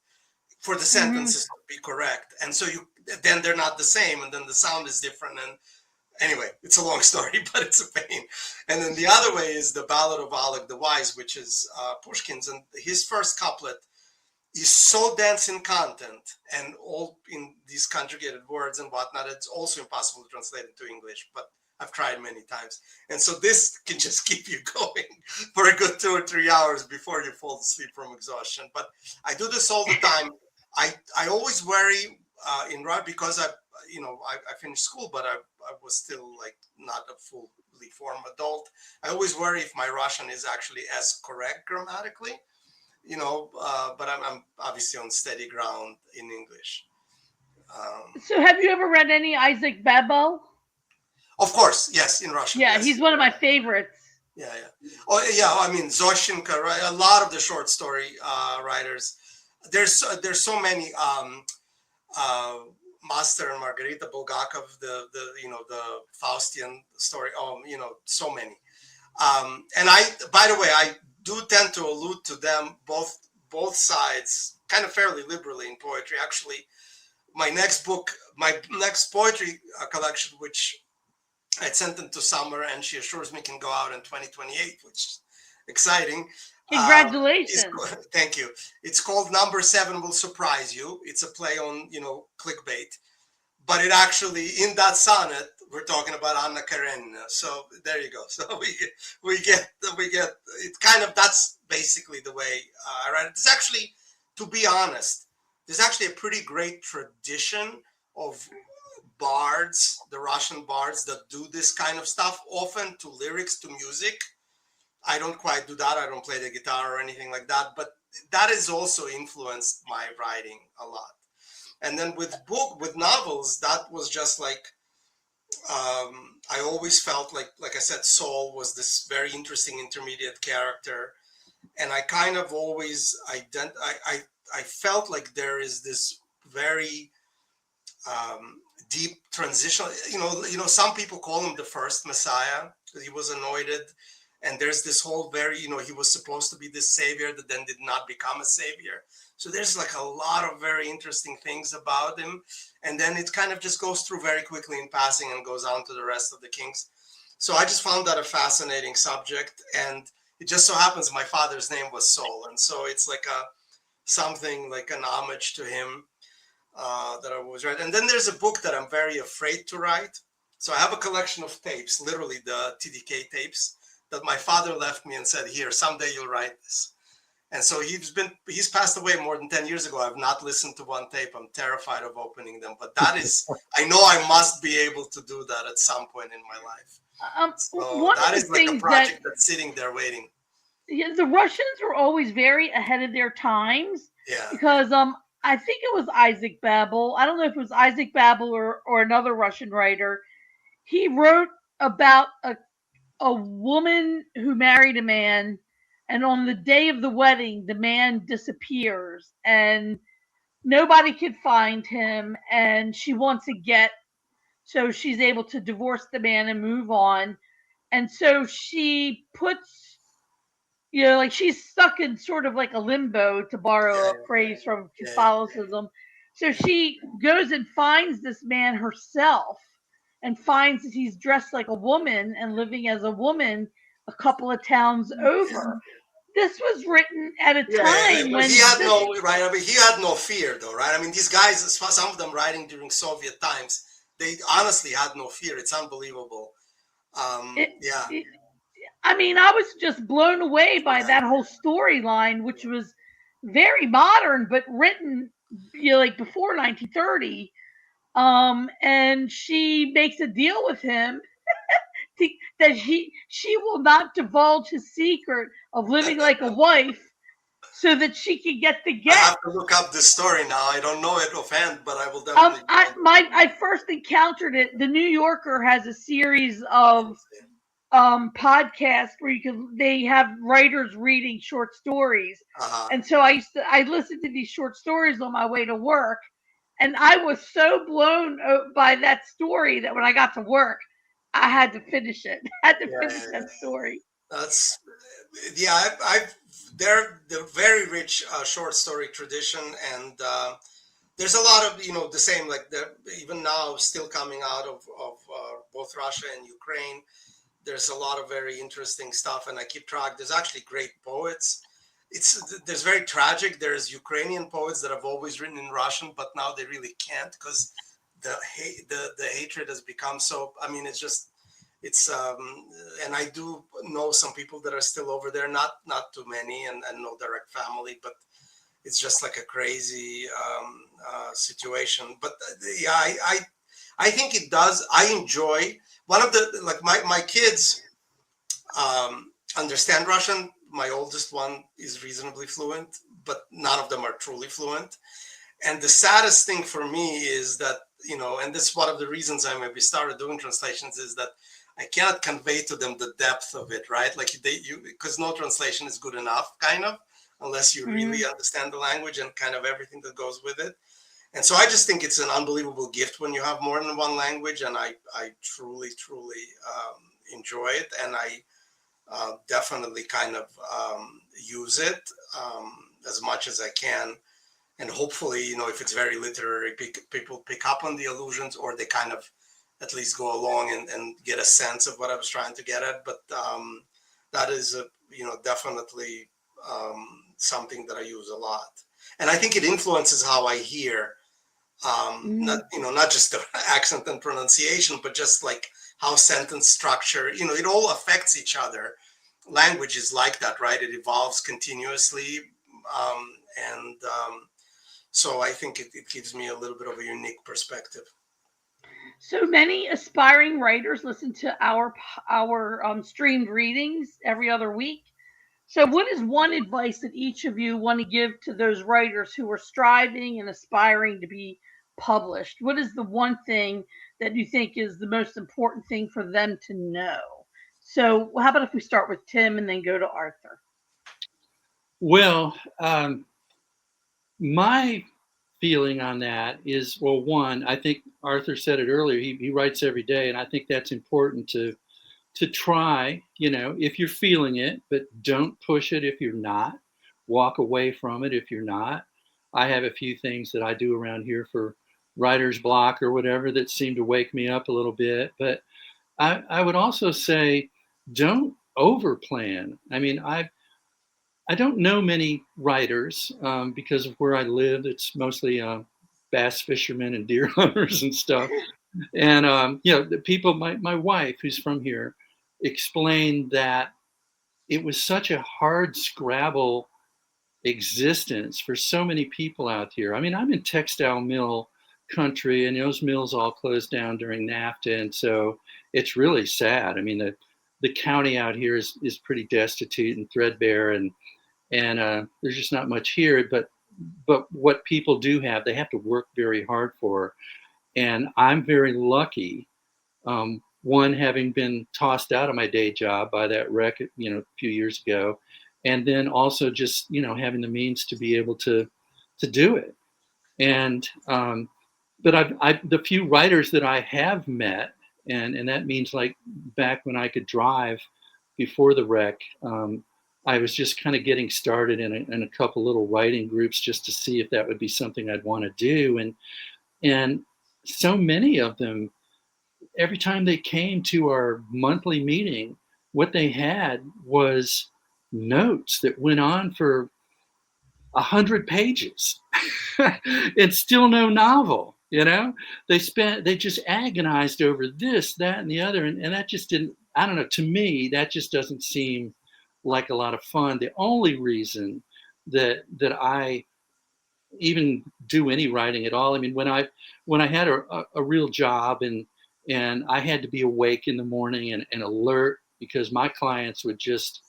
Speaker 3: for the
Speaker 1: Mhm.
Speaker 3: sentences to be correct. And so then they're not the same, and then the sound is different. And anyway, it's a long story, but it's a pain. And then the other way is the Ballad of Oleg the Wise, which is Pushkin's, and his first couplet is so dense in content and all in these conjugated words and whatnot. It's also impossible to translate into English, but I've tried many times. And so this can just keep you going for a good 2 or 3 hours before you fall asleep from exhaustion. But I do this all the time. I always worry in right because I finished school, but I was still like not a fully formed adult. I always worry if my Russian is actually as correct grammatically, but I'm obviously on steady ground in English.
Speaker 1: So, have you ever read any Isaac Babel?
Speaker 3: Of course, yes, in Russian,
Speaker 1: Yeah,
Speaker 3: yes.
Speaker 1: he's one of my favorites.
Speaker 3: Yeah, yeah. Oh, yeah. I mean, Zoshenka, right? A lot of the short story writers. There's so many. Uh, Master and Margarita Bulgakov, the Faustian story. Oh, so many. And by the way, I do tend to allude to them both sides kind of fairly liberally in poetry. Actually, my next poetry collection, which I sent into Summer, and she assures me can go out in 2028, which is exciting. Is
Speaker 1: Congratulations.
Speaker 3: Thank you. It's called Number Seven Will Surprise You. It's a play on clickbait, but it actually in that sonnet we're talking about Anna Karenina. So there you go. So we get it. Kind of that's basically the way I write it. It's actually, to be honest, there's actually a pretty great tradition of bards, the Russian bards that do this kind of stuff, often to lyrics, to music. I don't quite do that. I don't play the guitar or anything like that, but that has also influenced my writing a lot. And then with novels, that was just like I always felt like I said, Saul was this very interesting intermediate character, and I kind of always I felt like there is this very deep transition. Some people call him the first Messiah because he was anointed, and there's this whole he was supposed to be this savior that then did not become a savior. So there's like a lot of very interesting things about him, and then it kind of just goes through very quickly in passing and goes on to the rest of the kings. So I just found that a fascinating subject, and it just so happens my father's name was Saul, and so it's like something like an homage to him that I always write. And then there's a book that I'm very afraid to write. So I have a collection of tapes, literally the TDK tapes that my father left me and said, "Here, someday you'll write this." And so he's passed away more than 10 years ago. I've not listened to one tape. I'm terrified of opening them, but that is, I know I must be able to do that at some point in my life. So
Speaker 1: One
Speaker 3: that
Speaker 1: of
Speaker 3: is
Speaker 1: the
Speaker 3: like a
Speaker 1: things
Speaker 3: project that's sitting there waiting.
Speaker 1: yeah, the Russians were always very ahead of their times
Speaker 3: Yeah.
Speaker 1: because I think it was Isaac Babel. I don't know if it was Isaac Babel or another Russian writer. He wrote about a woman who married a man, and on the day of the wedding, the man disappears and nobody could find him, and she wants a get, so she's able to divorce the man and move on. And so she puts, like she's stuck in sort of like a limbo, to
Speaker 3: Yeah.
Speaker 1: borrow a phrase from
Speaker 3: Yeah.
Speaker 1: Catholicism. So she goes and finds this man herself and finds that he's dressed like a woman and living as a woman a couple of towns over. This was written at a time
Speaker 3: But
Speaker 1: when
Speaker 3: he had no right. I mean, he had no fear, though, right? I mean, these guys, some of them writing during Soviet times, they honestly had no fear. It's unbelievable. Yeah.
Speaker 1: I mean, I was just blown away by
Speaker 3: Yeah.
Speaker 1: that whole storyline, which was very modern, but written, like before 1930. And she makes a deal with him that she will not divulge his secret of living like a wife, so that she can get the
Speaker 3: I
Speaker 1: get.
Speaker 3: have to look up this story now. I don't know it offhand, but I will definitely.
Speaker 1: I first encountered it. The New Yorker has a series of podcast where they have writers reading short stories. And so I listened to these short stories on my way to work, and I was so blown by that story that when I got to work, I had to finish it. I had to finish that story.
Speaker 3: That's they're the very rich short story tradition, and there's a lot of the same, like even now still coming out of both Russia and Ukraine. There's a lot of very interesting stuff, and I keep track. There's actually great poets. There's very tragic. There's Ukrainian poets that have always written in Russian, but now they really can't because the hatred has become so. I mean, and I do know some people that are still over there. Not too many, and no direct family, but it's just like a crazy situation. But yeah, I think it does. I enjoy one of the my kids understand Russian. My oldest one is reasonably fluent, but none of them are truly fluent. And the saddest thing for me is that, and this is one of the reasons I maybe started doing translations, is that I cannot convey to them the depth of it, right? Like because no translation is good enough, kind of, unless you really understand the language and kind of everything that goes with it. And so I just think it's an unbelievable gift when you have more than one language, and I truly, truly enjoy it, and I definitely kind of use it as much as I can. And hopefully, if it's very literary, people pick up on the allusions, or they kind of at least go along and get a sense of what I was trying to get at. But that is, definitely something that I use a lot. And I think it influences how I hear, not just the accent and pronunciation, but just like how sentence structure, it all affects each other. Language is like that, right? It evolves continuously. So I think it gives me a little bit of a unique perspective.
Speaker 1: So many aspiring writers listen to our streamed readings every other week. So what is one advice that each of you want to give to those writers who are striving and aspiring to be published? What is the one thing that you think is the most important thing for them to know? So how about if we start with Tim and then go to Arthur?
Speaker 2: Well, my feeling on that is, well, one, I think Arthur said it earlier, he writes every day, and I think that's important to try, if you're feeling it, but don't push it if you're not. Walk away from it if you're not. I have a few things that I do around here for writer's block or whatever that seem to wake me up a little bit. But I would also say, don't overplan. I mean, I don't know many writers because of where I live. It's mostly bass fishermen and deer hunters and stuff. And the people, my wife, who's from here, explained that it was such a hard scrabble existence for so many people out here. I mean, I'm in textile mill country, and those mills all closed down during NAFTA, and so it's really sad. I mean, the county out here is pretty destitute and threadbare, and there's just not much here. But what people do have, they have to work very hard for, and I'm very lucky. One, having been tossed out of my day job by that wreck, a few years ago, and then also just having the means to be able to do it. And but the few writers that I have met, and that means like back when I could drive before the wreck, I was just kind of getting started in a couple little writing groups just to see if that would be something I'd want to do, and so many of them, every time they came to our monthly meeting, what they had was notes that went on for 100 pages. It's still no novel. They just agonized over this, that, and the other, and that just didn't. I don't know. To me, that just doesn't seem like a lot of fun. The only reason that I even do any writing at all. I mean, when I had a real job, and I had to be awake in the morning and alert, because my clients would just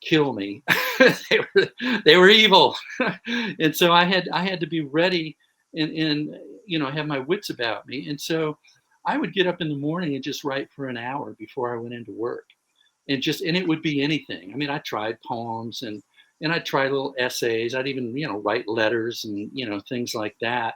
Speaker 2: kill me. they were evil, and so I had to be ready, and have my wits about me. And so I would get up in the morning and just write for an hour before I went into work, and it would be anything. I mean, I tried poems, and I'd try little essays. I'd even write letters and things like that.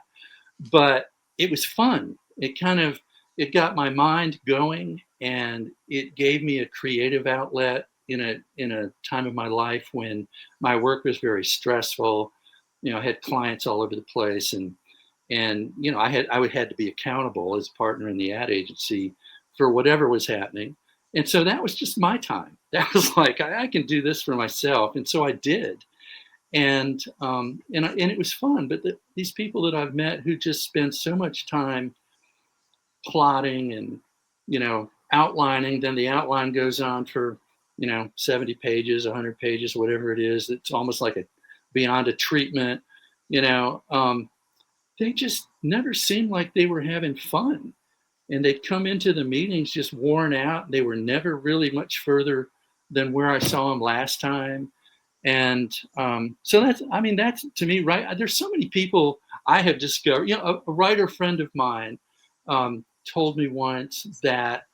Speaker 2: But it was fun. It got my mind going, and it gave me a creative outlet in a time of my life when my work was very stressful. I had clients all over the place, and I had to be accountable as a partner in the ad agency for whatever was happening. And so that was just my time. That was like, I can do this for myself. And so I did. And it was fun. But these people that I've met who just spend so much time plotting and outlining, then the outline goes on for 70 pages, 100 pages, whatever it is. It's almost like beyond a treatment. They just never seemed like they were having fun, and they'd come into the meetings just worn out. They were never really much further than where I saw them last time. And so that's to me, right? There's so many people I have discovered. A writer friend of mine told me once that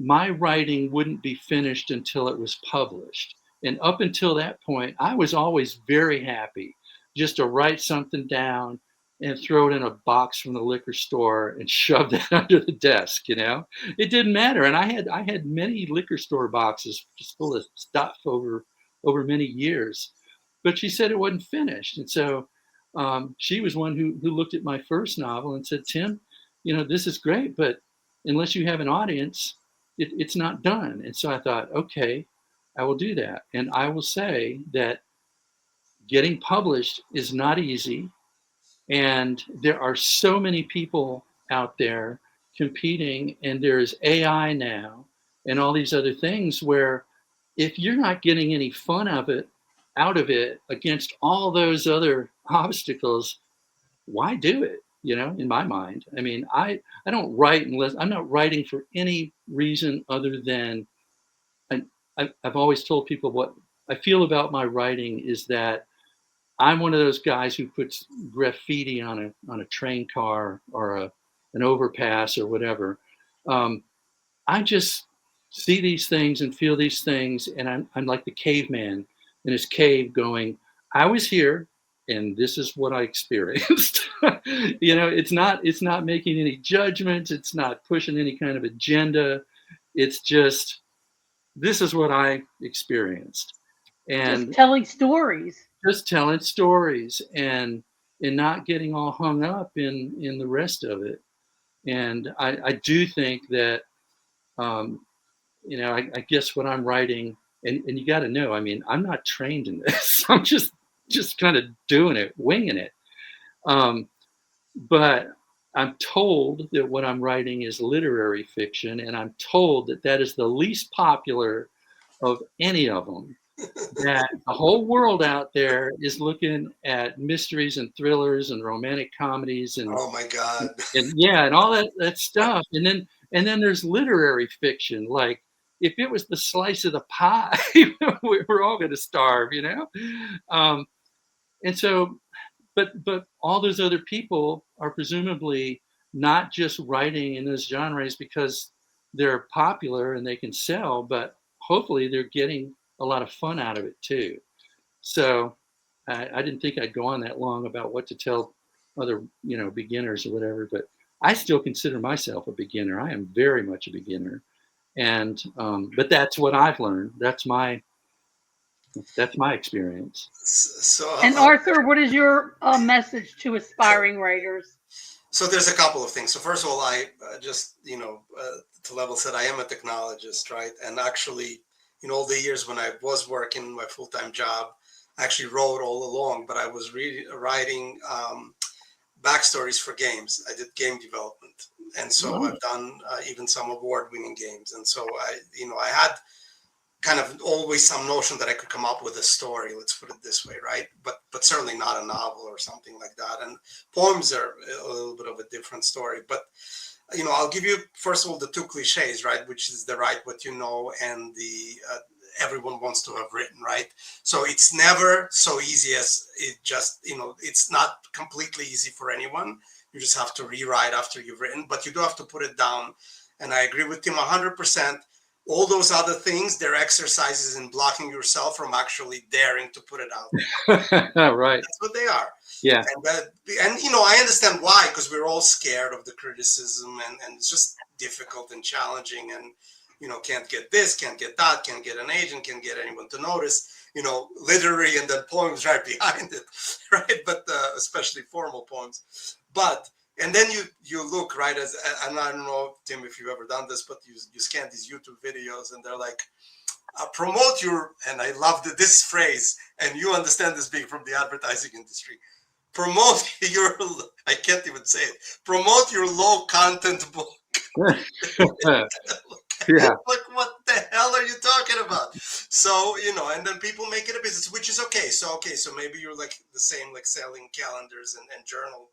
Speaker 2: my writing wouldn't be finished until it was published. And up until that point, I was always very happy just to write something down and throw it in a box from the liquor store and shove that under the desk. It didn't matter. And I had many liquor store boxes just full of stuff over many years. But she said it wasn't finished. And so she was one who looked at my first novel and said, Tim, this is great, but unless you have an audience, it's not done. And so I thought, okay, I will do that. And I will say that getting published is not easy. And there are so many people out there competing, and there's AI now and all these other things where if you're not getting any fun out of it against all those other obstacles, why do it? In my mind. I mean, I don't write unless I'm not writing for any reason other than I've always told people what I feel about my writing is that I'm one of those guys who puts graffiti on a train car or an overpass or whatever. I just see these things and feel these things, and I'm like the caveman in his cave, going, "I was here, and this is what I experienced." It's not making any judgments. It's not pushing any kind of agenda. It's just this is what I experienced, and
Speaker 1: just telling stories.
Speaker 2: just telling stories and not getting all hung up in the rest of it. And I do think that I guess what I'm writing, and you got to know, I mean, I'm not trained in this. I'm just kind of doing it, winging it. But I'm told that what I'm writing is literary fiction, and I'm told that that is the least popular of any of them. That the whole world out there is looking at mysteries and thrillers and romantic comedies
Speaker 3: Oh my God.
Speaker 2: and yeah, and all that stuff. And then there's literary fiction. Like if it was the slice of the pie, we're all going to starve, you know. Um, and so, but all those other people are presumably not just writing in those genres because they're popular and they can sell, but hopefully they're getting a lot of fun out of it too. So I didn't think I'd go on that long about what to tell other, beginners or whatever, but I still consider myself a beginner. I am very much a beginner. And, but that's what I've learned. That's my experience.
Speaker 3: So,
Speaker 1: And Arthur, what is your message to aspiring writers?
Speaker 3: so there's a couple of things. So first of all, I just, to level set, I am a technologist, right? And actually, in all the years when I was working my full-time job, I actually wrote all along, but I was writing backstories for games. I did game development. And so I've done even some award-winning games. And so I had kind of always some notion that I could come up with a story, let's put it this way, right? But certainly not a novel or something like that. And poems are a little bit of a different story. But I'll give you first of all the two cliches, right? Which is the write what you know and the everyone wants to have written, right? So it's never so easy as it just, it's not completely easy for anyone. You just have to rewrite after you've written, but you do have to put it down. And I agree with Tim 100%. All those other things, they're exercises in blocking yourself from actually daring to put it out.
Speaker 2: Right.
Speaker 3: That's what they are.
Speaker 2: Yeah.
Speaker 3: And I understand why, because we're all scared of the criticism and it's just difficult and challenging and, can't get this, can't get that, can't get an agent, can't get anyone to notice, literary and then poems right behind it, right? But especially formal poems. And then you look, right, and I don't know, Tim, if you've ever done this, but you scan these YouTube videos and they're like, promote your, and I love this phrase, and you understand this being from the advertising industry, promote your, I can't even say it, promote your low content book.
Speaker 2: Yeah.
Speaker 3: Like, what the hell are you talking about? So, and then people make it a business, which is okay. So maybe you're like the same, like selling calendars and journal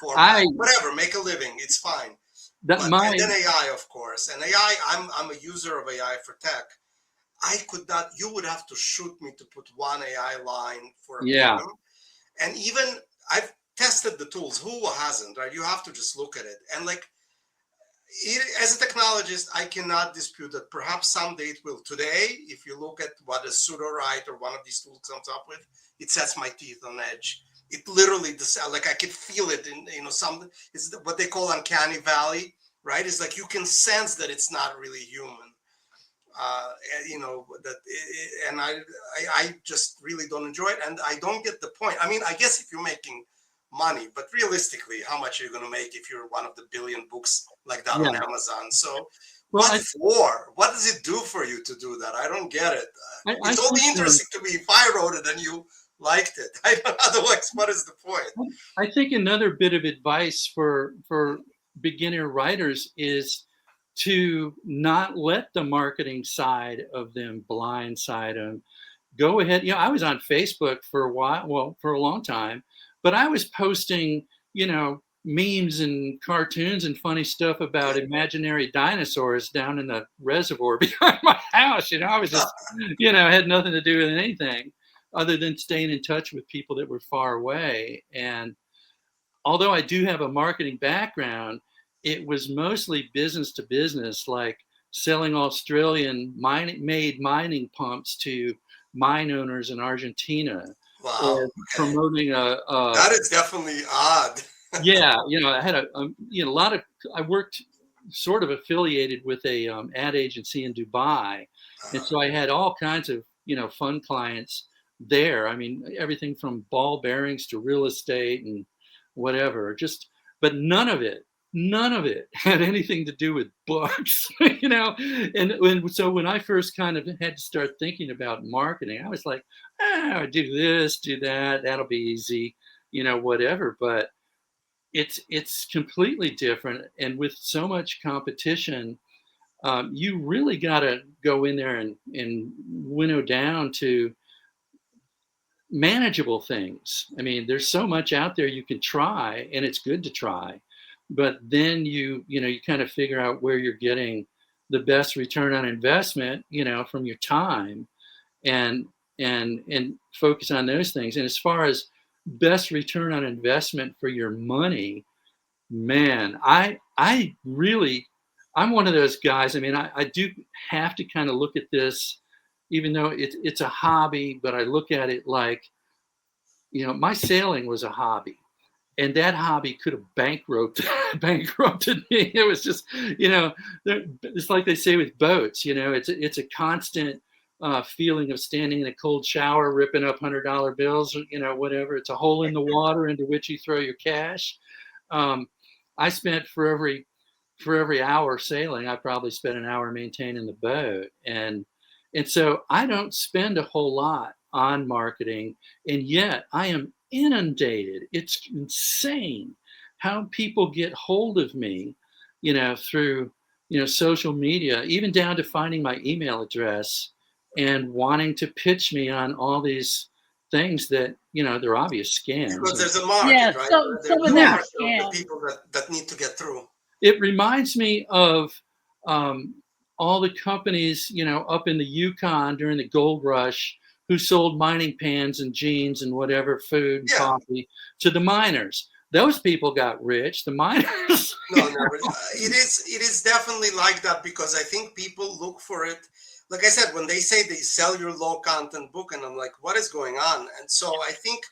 Speaker 3: format, whatever, make a living. It's fine. And then AI, of course. And AI, I'm a user of AI for tech. I could not, you would have to shoot me to put one AI line for a PM. And even I've tested the tools. Who hasn't, right? You have to just look at it. And like, as a technologist, I cannot dispute that perhaps someday it will. Today, if you look at what a pseudo-write or one of these tools comes up with, it sets my teeth on edge. It literally, like I could feel it in, it's what they call uncanny valley, right? It's like you can sense that it's not really human. And I just really don't enjoy it. And I don't get the point. I mean, I guess if you're making money, but realistically, how much are you going to make if you're one of the billion books like that on Amazon? So what does it do for you to do that? I don't get it. It's only interesting to me if I wrote it and you liked it. Otherwise, what is the point?
Speaker 2: I think another bit of advice for beginner writers is to not let the marketing side of them blindside them. Go ahead. I was on Facebook for a while, for a long time, but I was posting, memes and cartoons and funny stuff about imaginary dinosaurs down in the reservoir behind my house. I was just, had nothing to do with anything other than staying in touch with people that were far away. And although I do have a marketing background, it was mostly business to business, like selling Australian made mining pumps to mine owners in Argentina.
Speaker 3: Wow.
Speaker 2: Or promoting
Speaker 3: that is definitely odd.
Speaker 2: Yeah, I had a lot of, I worked sort of affiliated with a ad agency in Dubai. And so I had all kinds of, fun clients there. I mean, everything from ball bearings to real estate and whatever, but none of it had anything to do with books, and so when I first kind of had to start thinking about marketing, I was like, do this, do that, that'll be easy, whatever. But it's completely different. And with so much competition, you really got to go in there and winnow down to manageable things. I mean, there's so much out there you can try, and it's good to try, but then you kind of figure out where you're getting the best return on investment, from your time, and and focus on those things. And as far as best return on investment for your money, man, I really, I'm one of those guys. I mean, I do have to kind of look at this, even though it's a hobby, but I look at it like, my sailing was a hobby, and that hobby could have bankrupted me. It was just, it's like they say with boats. It's a constant feeling of standing in a cold shower, ripping up $100 bills, whatever. It's a hole in the water into which you throw your cash. Um, I spent for every hour sailing, I probably spent an hour maintaining the boat, and so I don't spend a whole lot on marketing, and yet I am inundated. It's insane how people get hold of me, through social media, even down to finding my email address and wanting to pitch me on all these things that they're obvious scams.
Speaker 3: Because there's a market,
Speaker 1: Yeah,
Speaker 3: right?
Speaker 1: so some
Speaker 3: There's
Speaker 1: of
Speaker 3: a
Speaker 1: them
Speaker 2: Yeah,
Speaker 1: are
Speaker 3: market of the
Speaker 1: scams.
Speaker 3: people that need to get through.
Speaker 2: it reminds me of um, all the companies, up in the Yukon during the gold rush, who sold mining pans and jeans and whatever, food and
Speaker 3: Yeah.
Speaker 2: coffee to the miners. Those people got rich. The miners.
Speaker 3: No, never. It is definitely like that, because I think people look for it. Like I said, when they say they sell your low content book, and I'm like, what is going on? And so I think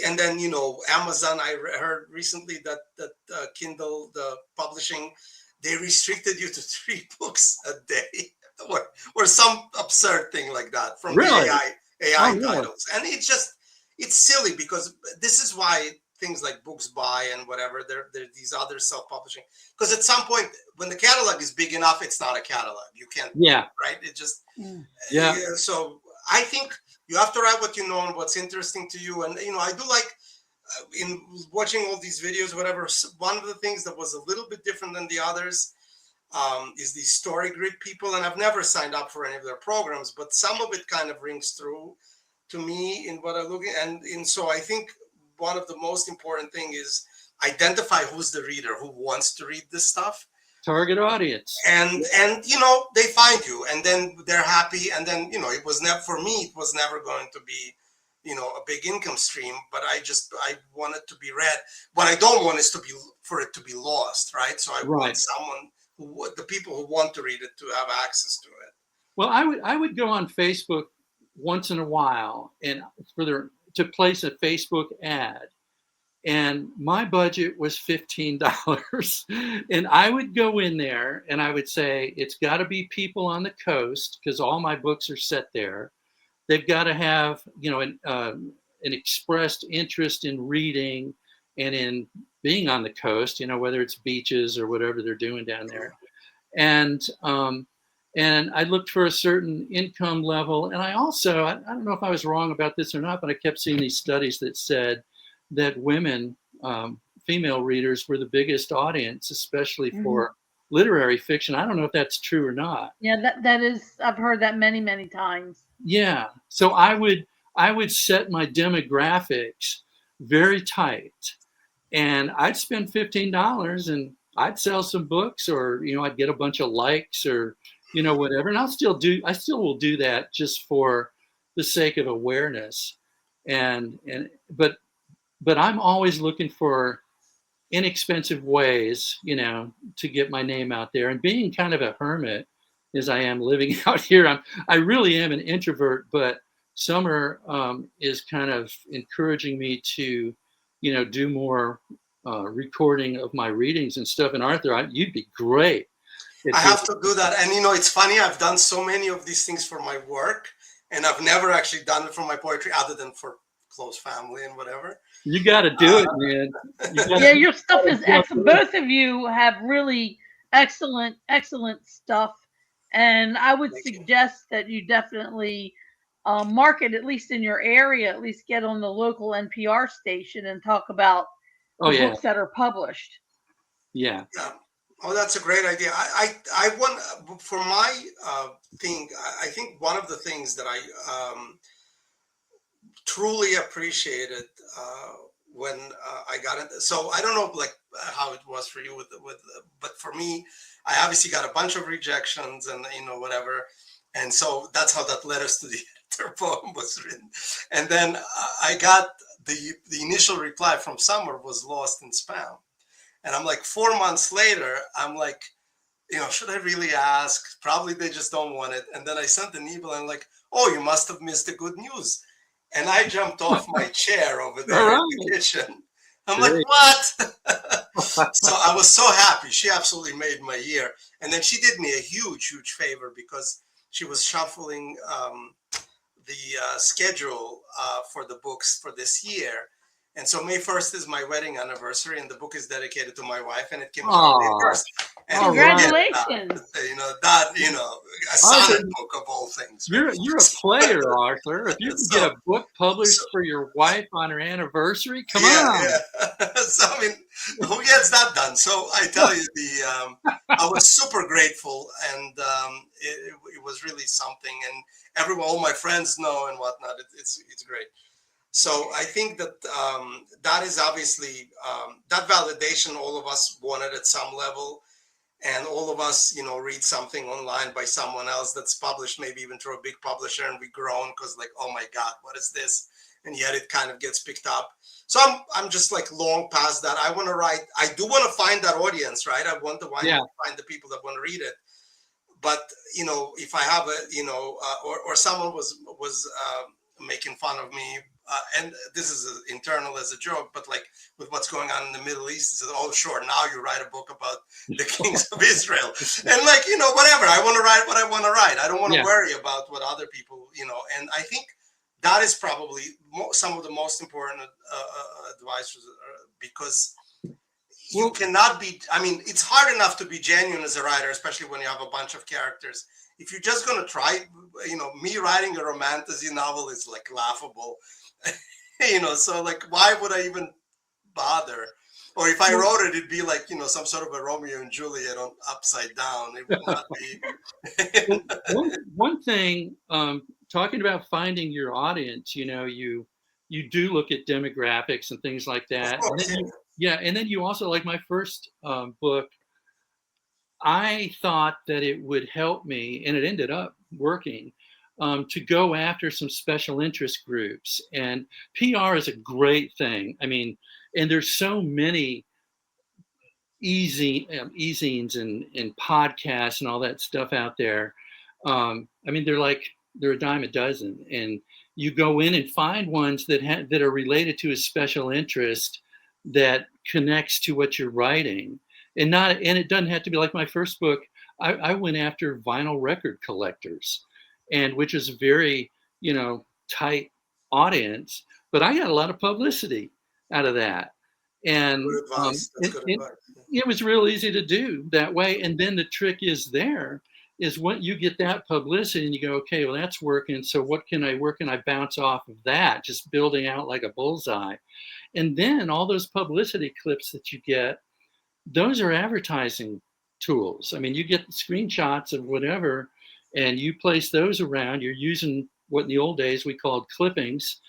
Speaker 3: and then Amazon. Heard recently that Kindle, the publishing, they restricted you to 3 books a day, or some absurd thing like that from the
Speaker 2: Really?
Speaker 3: AI
Speaker 2: Oh, really?
Speaker 3: titles, and it's silly, because this is why things like Books Buy and whatever, they're these other self-publishing, because at some point when the catalog is big enough, it's not a catalog. You can't,
Speaker 2: Yeah.
Speaker 3: right? It just
Speaker 1: Mm.
Speaker 2: Yeah.
Speaker 3: so I think you have to write what you know and what's interesting to you. And I do like, in watching all these videos, whatever. One of the things that was a little bit different than the others is these story grid people, and I've never signed up for any of their programs, but some of it kind of rings through to me in what I look at. And so I think one of the most important thing is identify who's the reader, who wants to read this stuff,
Speaker 2: Target audience.
Speaker 3: and they find you, and then they're happy, and then it was never, for me, it was never going to be a big income stream, but I want it to be read. What I don't want is for it to be lost, right? So I want someone the people who want to read it to have access to it.
Speaker 2: Well, I would go on Facebook once in a while and to place a Facebook ad, and my budget was $15. And I would go in there and I would say, it's got to be people on the coast, because all my books are set there. They've got to have an expressed interest in reading and in being on the coast, whether it's beaches or whatever they're doing down there. And I looked for a certain income level. And I also, I don't know if I was wrong about this or not, but I kept seeing these studies that said that women, female readers, were the biggest audience, especially for literary fiction. I don't know if that's true or not.
Speaker 1: Yeah, that is, I've heard that many, many times.
Speaker 2: Yeah. So I would set my demographics very tight, and I'd spend $15 and I'd sell some books, or I'd get a bunch of likes, or whatever. And I still will do that just for the sake of awareness. But I'm always looking for inexpensive ways, to get my name out there. And being kind of a hermit as I am living out here, I really am an introvert, but Summer is kind of encouraging me to, do more recording of my readings and stuff. And Arthur, you'd be great.
Speaker 3: I have to do that. And it's funny, I've done so many of these things for my work, and I've never actually done it for my poetry, other than for close family and whatever.
Speaker 2: You got to do it, man.
Speaker 1: Yeah, your stuff is excellent. Both of you have really excellent stuff, and I would suggest that you definitely market, at least in your area, at least get on the local NPR station and talk about the books that are published.
Speaker 2: Yeah.
Speaker 3: Oh, that's a great idea. I want for my thing. I think one of the things that I truly appreciated when I got it. So I don't know, like how it was for you but for me, I obviously got a bunch of rejections and whatever, and so that's how that letters to the editor poem was written. And then I got the initial reply from Summer was lost in spam, and I'm like 4 months later, I'm like, should I really ask? Probably they just don't want it. And then I sent an email and like, oh, you must have missed the good news. And I jumped off my chair over
Speaker 2: All
Speaker 3: there in the
Speaker 2: right.
Speaker 3: kitchen. I'm like,
Speaker 2: Great.
Speaker 3: what? So I was so happy. She absolutely made my year. And then she did me a huge, huge favor because she was shuffling the schedule for the books for this year. And so May 1st is my wedding anniversary, and the book is dedicated to my wife, and it came out on May
Speaker 2: Oh,
Speaker 3: 1st. And
Speaker 2: all
Speaker 3: forget
Speaker 2: right.
Speaker 3: that,
Speaker 1: Congratulations.
Speaker 3: a
Speaker 2: Arthur,
Speaker 3: sonnet book of all things, right?
Speaker 2: you're a player, Arthur. If you can get
Speaker 3: So,
Speaker 2: a book
Speaker 3: so
Speaker 2: published for your wife on her anniversary, come
Speaker 3: yeah,
Speaker 2: on.
Speaker 3: yeah. So I mean, who gets that done? So I tell you, I was super grateful, and it was really something. And everyone, all my friends know and whatnot. It's great. So I think that that is obviously that validation all of us wanted at some level, and all of us, read something online by someone else that's published, maybe even through a big publisher, and we groan because like, oh my God, what is this? And yet it kind of gets picked up. So I'm just like long past that. I want to write. I do want to find that audience, right? I want to
Speaker 2: Yeah.
Speaker 3: find the people that want to read it. But if I have a or someone was making fun of me, and this is internal as a joke, but like with what's going on in the Middle East, it says, oh sure, now you write a book about the kings of Israel. And like, whatever, I want to write what I want to write. I don't want to
Speaker 2: Yeah.
Speaker 3: worry about what other people, and I think that is probably some of the most important advice, because you
Speaker 2: Well,
Speaker 3: cannot be, I mean, it's hard enough to be genuine as a writer, especially when you have a bunch of characters. If you're just going to try, me writing a romantasy novel is like laughable. So like, why would I even bother? Or if I
Speaker 2: well,
Speaker 3: wrote it, it'd be like, some sort of a Romeo and Juliet on upside down. It would not
Speaker 2: well,
Speaker 3: be.
Speaker 2: one thing, talking about finding your audience, you do look at demographics and things like
Speaker 3: Of
Speaker 2: that, and
Speaker 3: course,
Speaker 2: then
Speaker 3: yeah.
Speaker 2: and then you also, like my first book, I thought that it would help me, and it ended up working, to go after some special interest groups. And PR is a great thing. I mean, and there's so many easings and podcasts and all that stuff out there. I mean, they're a dime a dozen, and you go in and find ones that are related to a special interest that connects to what you're writing, and it doesn't have to be like my first book. I went after vinyl record collectors, and which is a very tight audience, but I got a lot of publicity out of that, and
Speaker 3: Good advice. That's good
Speaker 2: it,
Speaker 3: advice.
Speaker 2: it was real easy to do that way. And then the trick is when you get that publicity and you go, okay, well, that's working. So where can I bounce off of that? Just building out like a bullseye. And then all those publicity clips that you get, those are advertising tools. I mean, you get screenshots of whatever, and you place those around. You're using what in the old days we called clippings,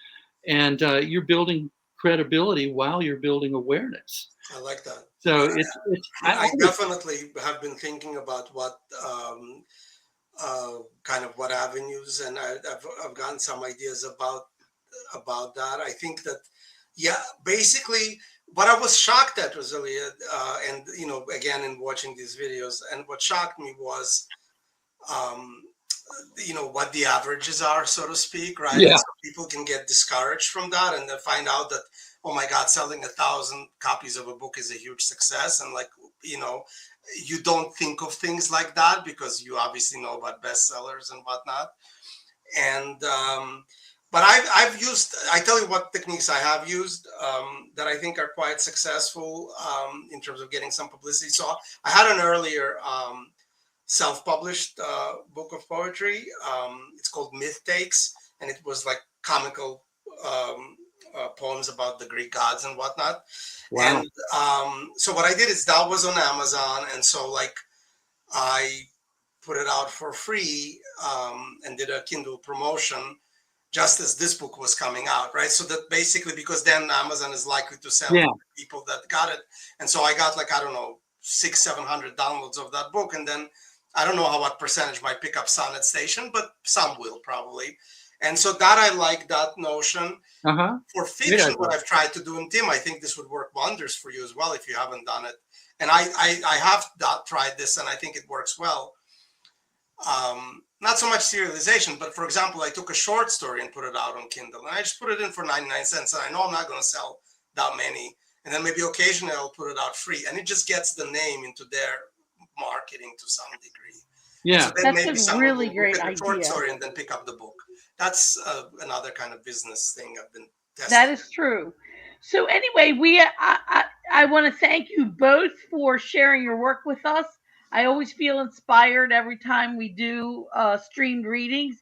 Speaker 2: and you're building credibility while you're building awareness.
Speaker 3: I like that.
Speaker 2: So it's I
Speaker 3: I
Speaker 2: always
Speaker 3: definitely have been thinking about what kind of what avenues, and I've gotten some ideas about that. I think that, yeah, basically, what I was shocked at, Rosalia, and again in watching these videos, and what shocked me was, um, what the averages are, so to speak, right? And
Speaker 2: yeah.
Speaker 3: so people can get discouraged from that, and they find out that, oh my God, selling 1,000 copies of a book is a huge success, and like, you know, you don't think of things like that because you obviously know about bestsellers and whatnot. And but I've used, I tell you what techniques I have used that I think are quite successful in terms of getting some publicity. So I had an earlier self-published book of poetry. It's called Myth Takes, and it was like comical poems about the Greek gods and whatnot.
Speaker 2: Wow.
Speaker 3: And so what I did is that was on Amazon, and so like I put it out for free and did a Kindle promotion just as this book was coming out, right? So that basically, because then Amazon is likely to sell
Speaker 2: Yeah.
Speaker 3: to people that got it, and so I got like, I don't know, 600-700 downloads of that book, and then I don't know what percentage might pick up Sonnet Station, but some will probably. And so that I like that notion.
Speaker 2: Uh-huh.
Speaker 3: For fiction, what I've tried to do, and Tim, I think this would work wonders for you as well if you haven't done it. And I have tried this, and I think it works well. Not so much serialization, but for example, I took a short story and put it out on Kindle, and I just put it in for 99 cents, and I know I'm not going to sell that many. And then maybe occasionally I'll put it out free, and it just gets the name into their marketing to some degree.
Speaker 2: Yeah,
Speaker 3: so then
Speaker 1: that's
Speaker 3: maybe
Speaker 1: a really great idea.
Speaker 3: Short story and then pick up the book. That's another kind of business thing I've been testing.
Speaker 1: That is true. So anyway, I want to thank you both for sharing your work with us. I always feel inspired every time we do streamed readings.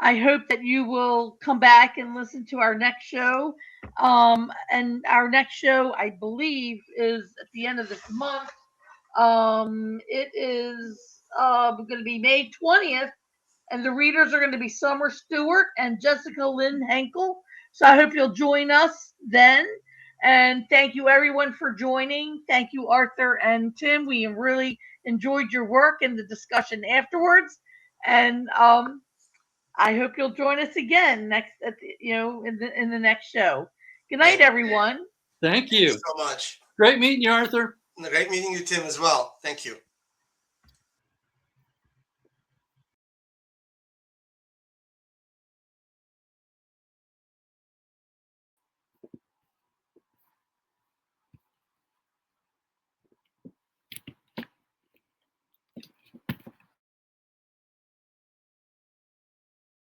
Speaker 1: I hope that you will come back and listen to our next show. And our next show, I believe, is at the end of this month. It is going to be May 20th, and the readers are going to be Summer Stewart and Jessica Lynn Henkel. So I hope you'll join us then. And thank you, everyone, for joining. Thank you, Arthur and Tim. We really enjoyed your work and the discussion afterwards. And I hope you'll join us again next, in the next show. Good night, everyone.
Speaker 2: Thank you.
Speaker 3: Thanks so much.
Speaker 2: Great meeting you, Arthur.
Speaker 3: Great meeting you, Tim, as well. Thank you.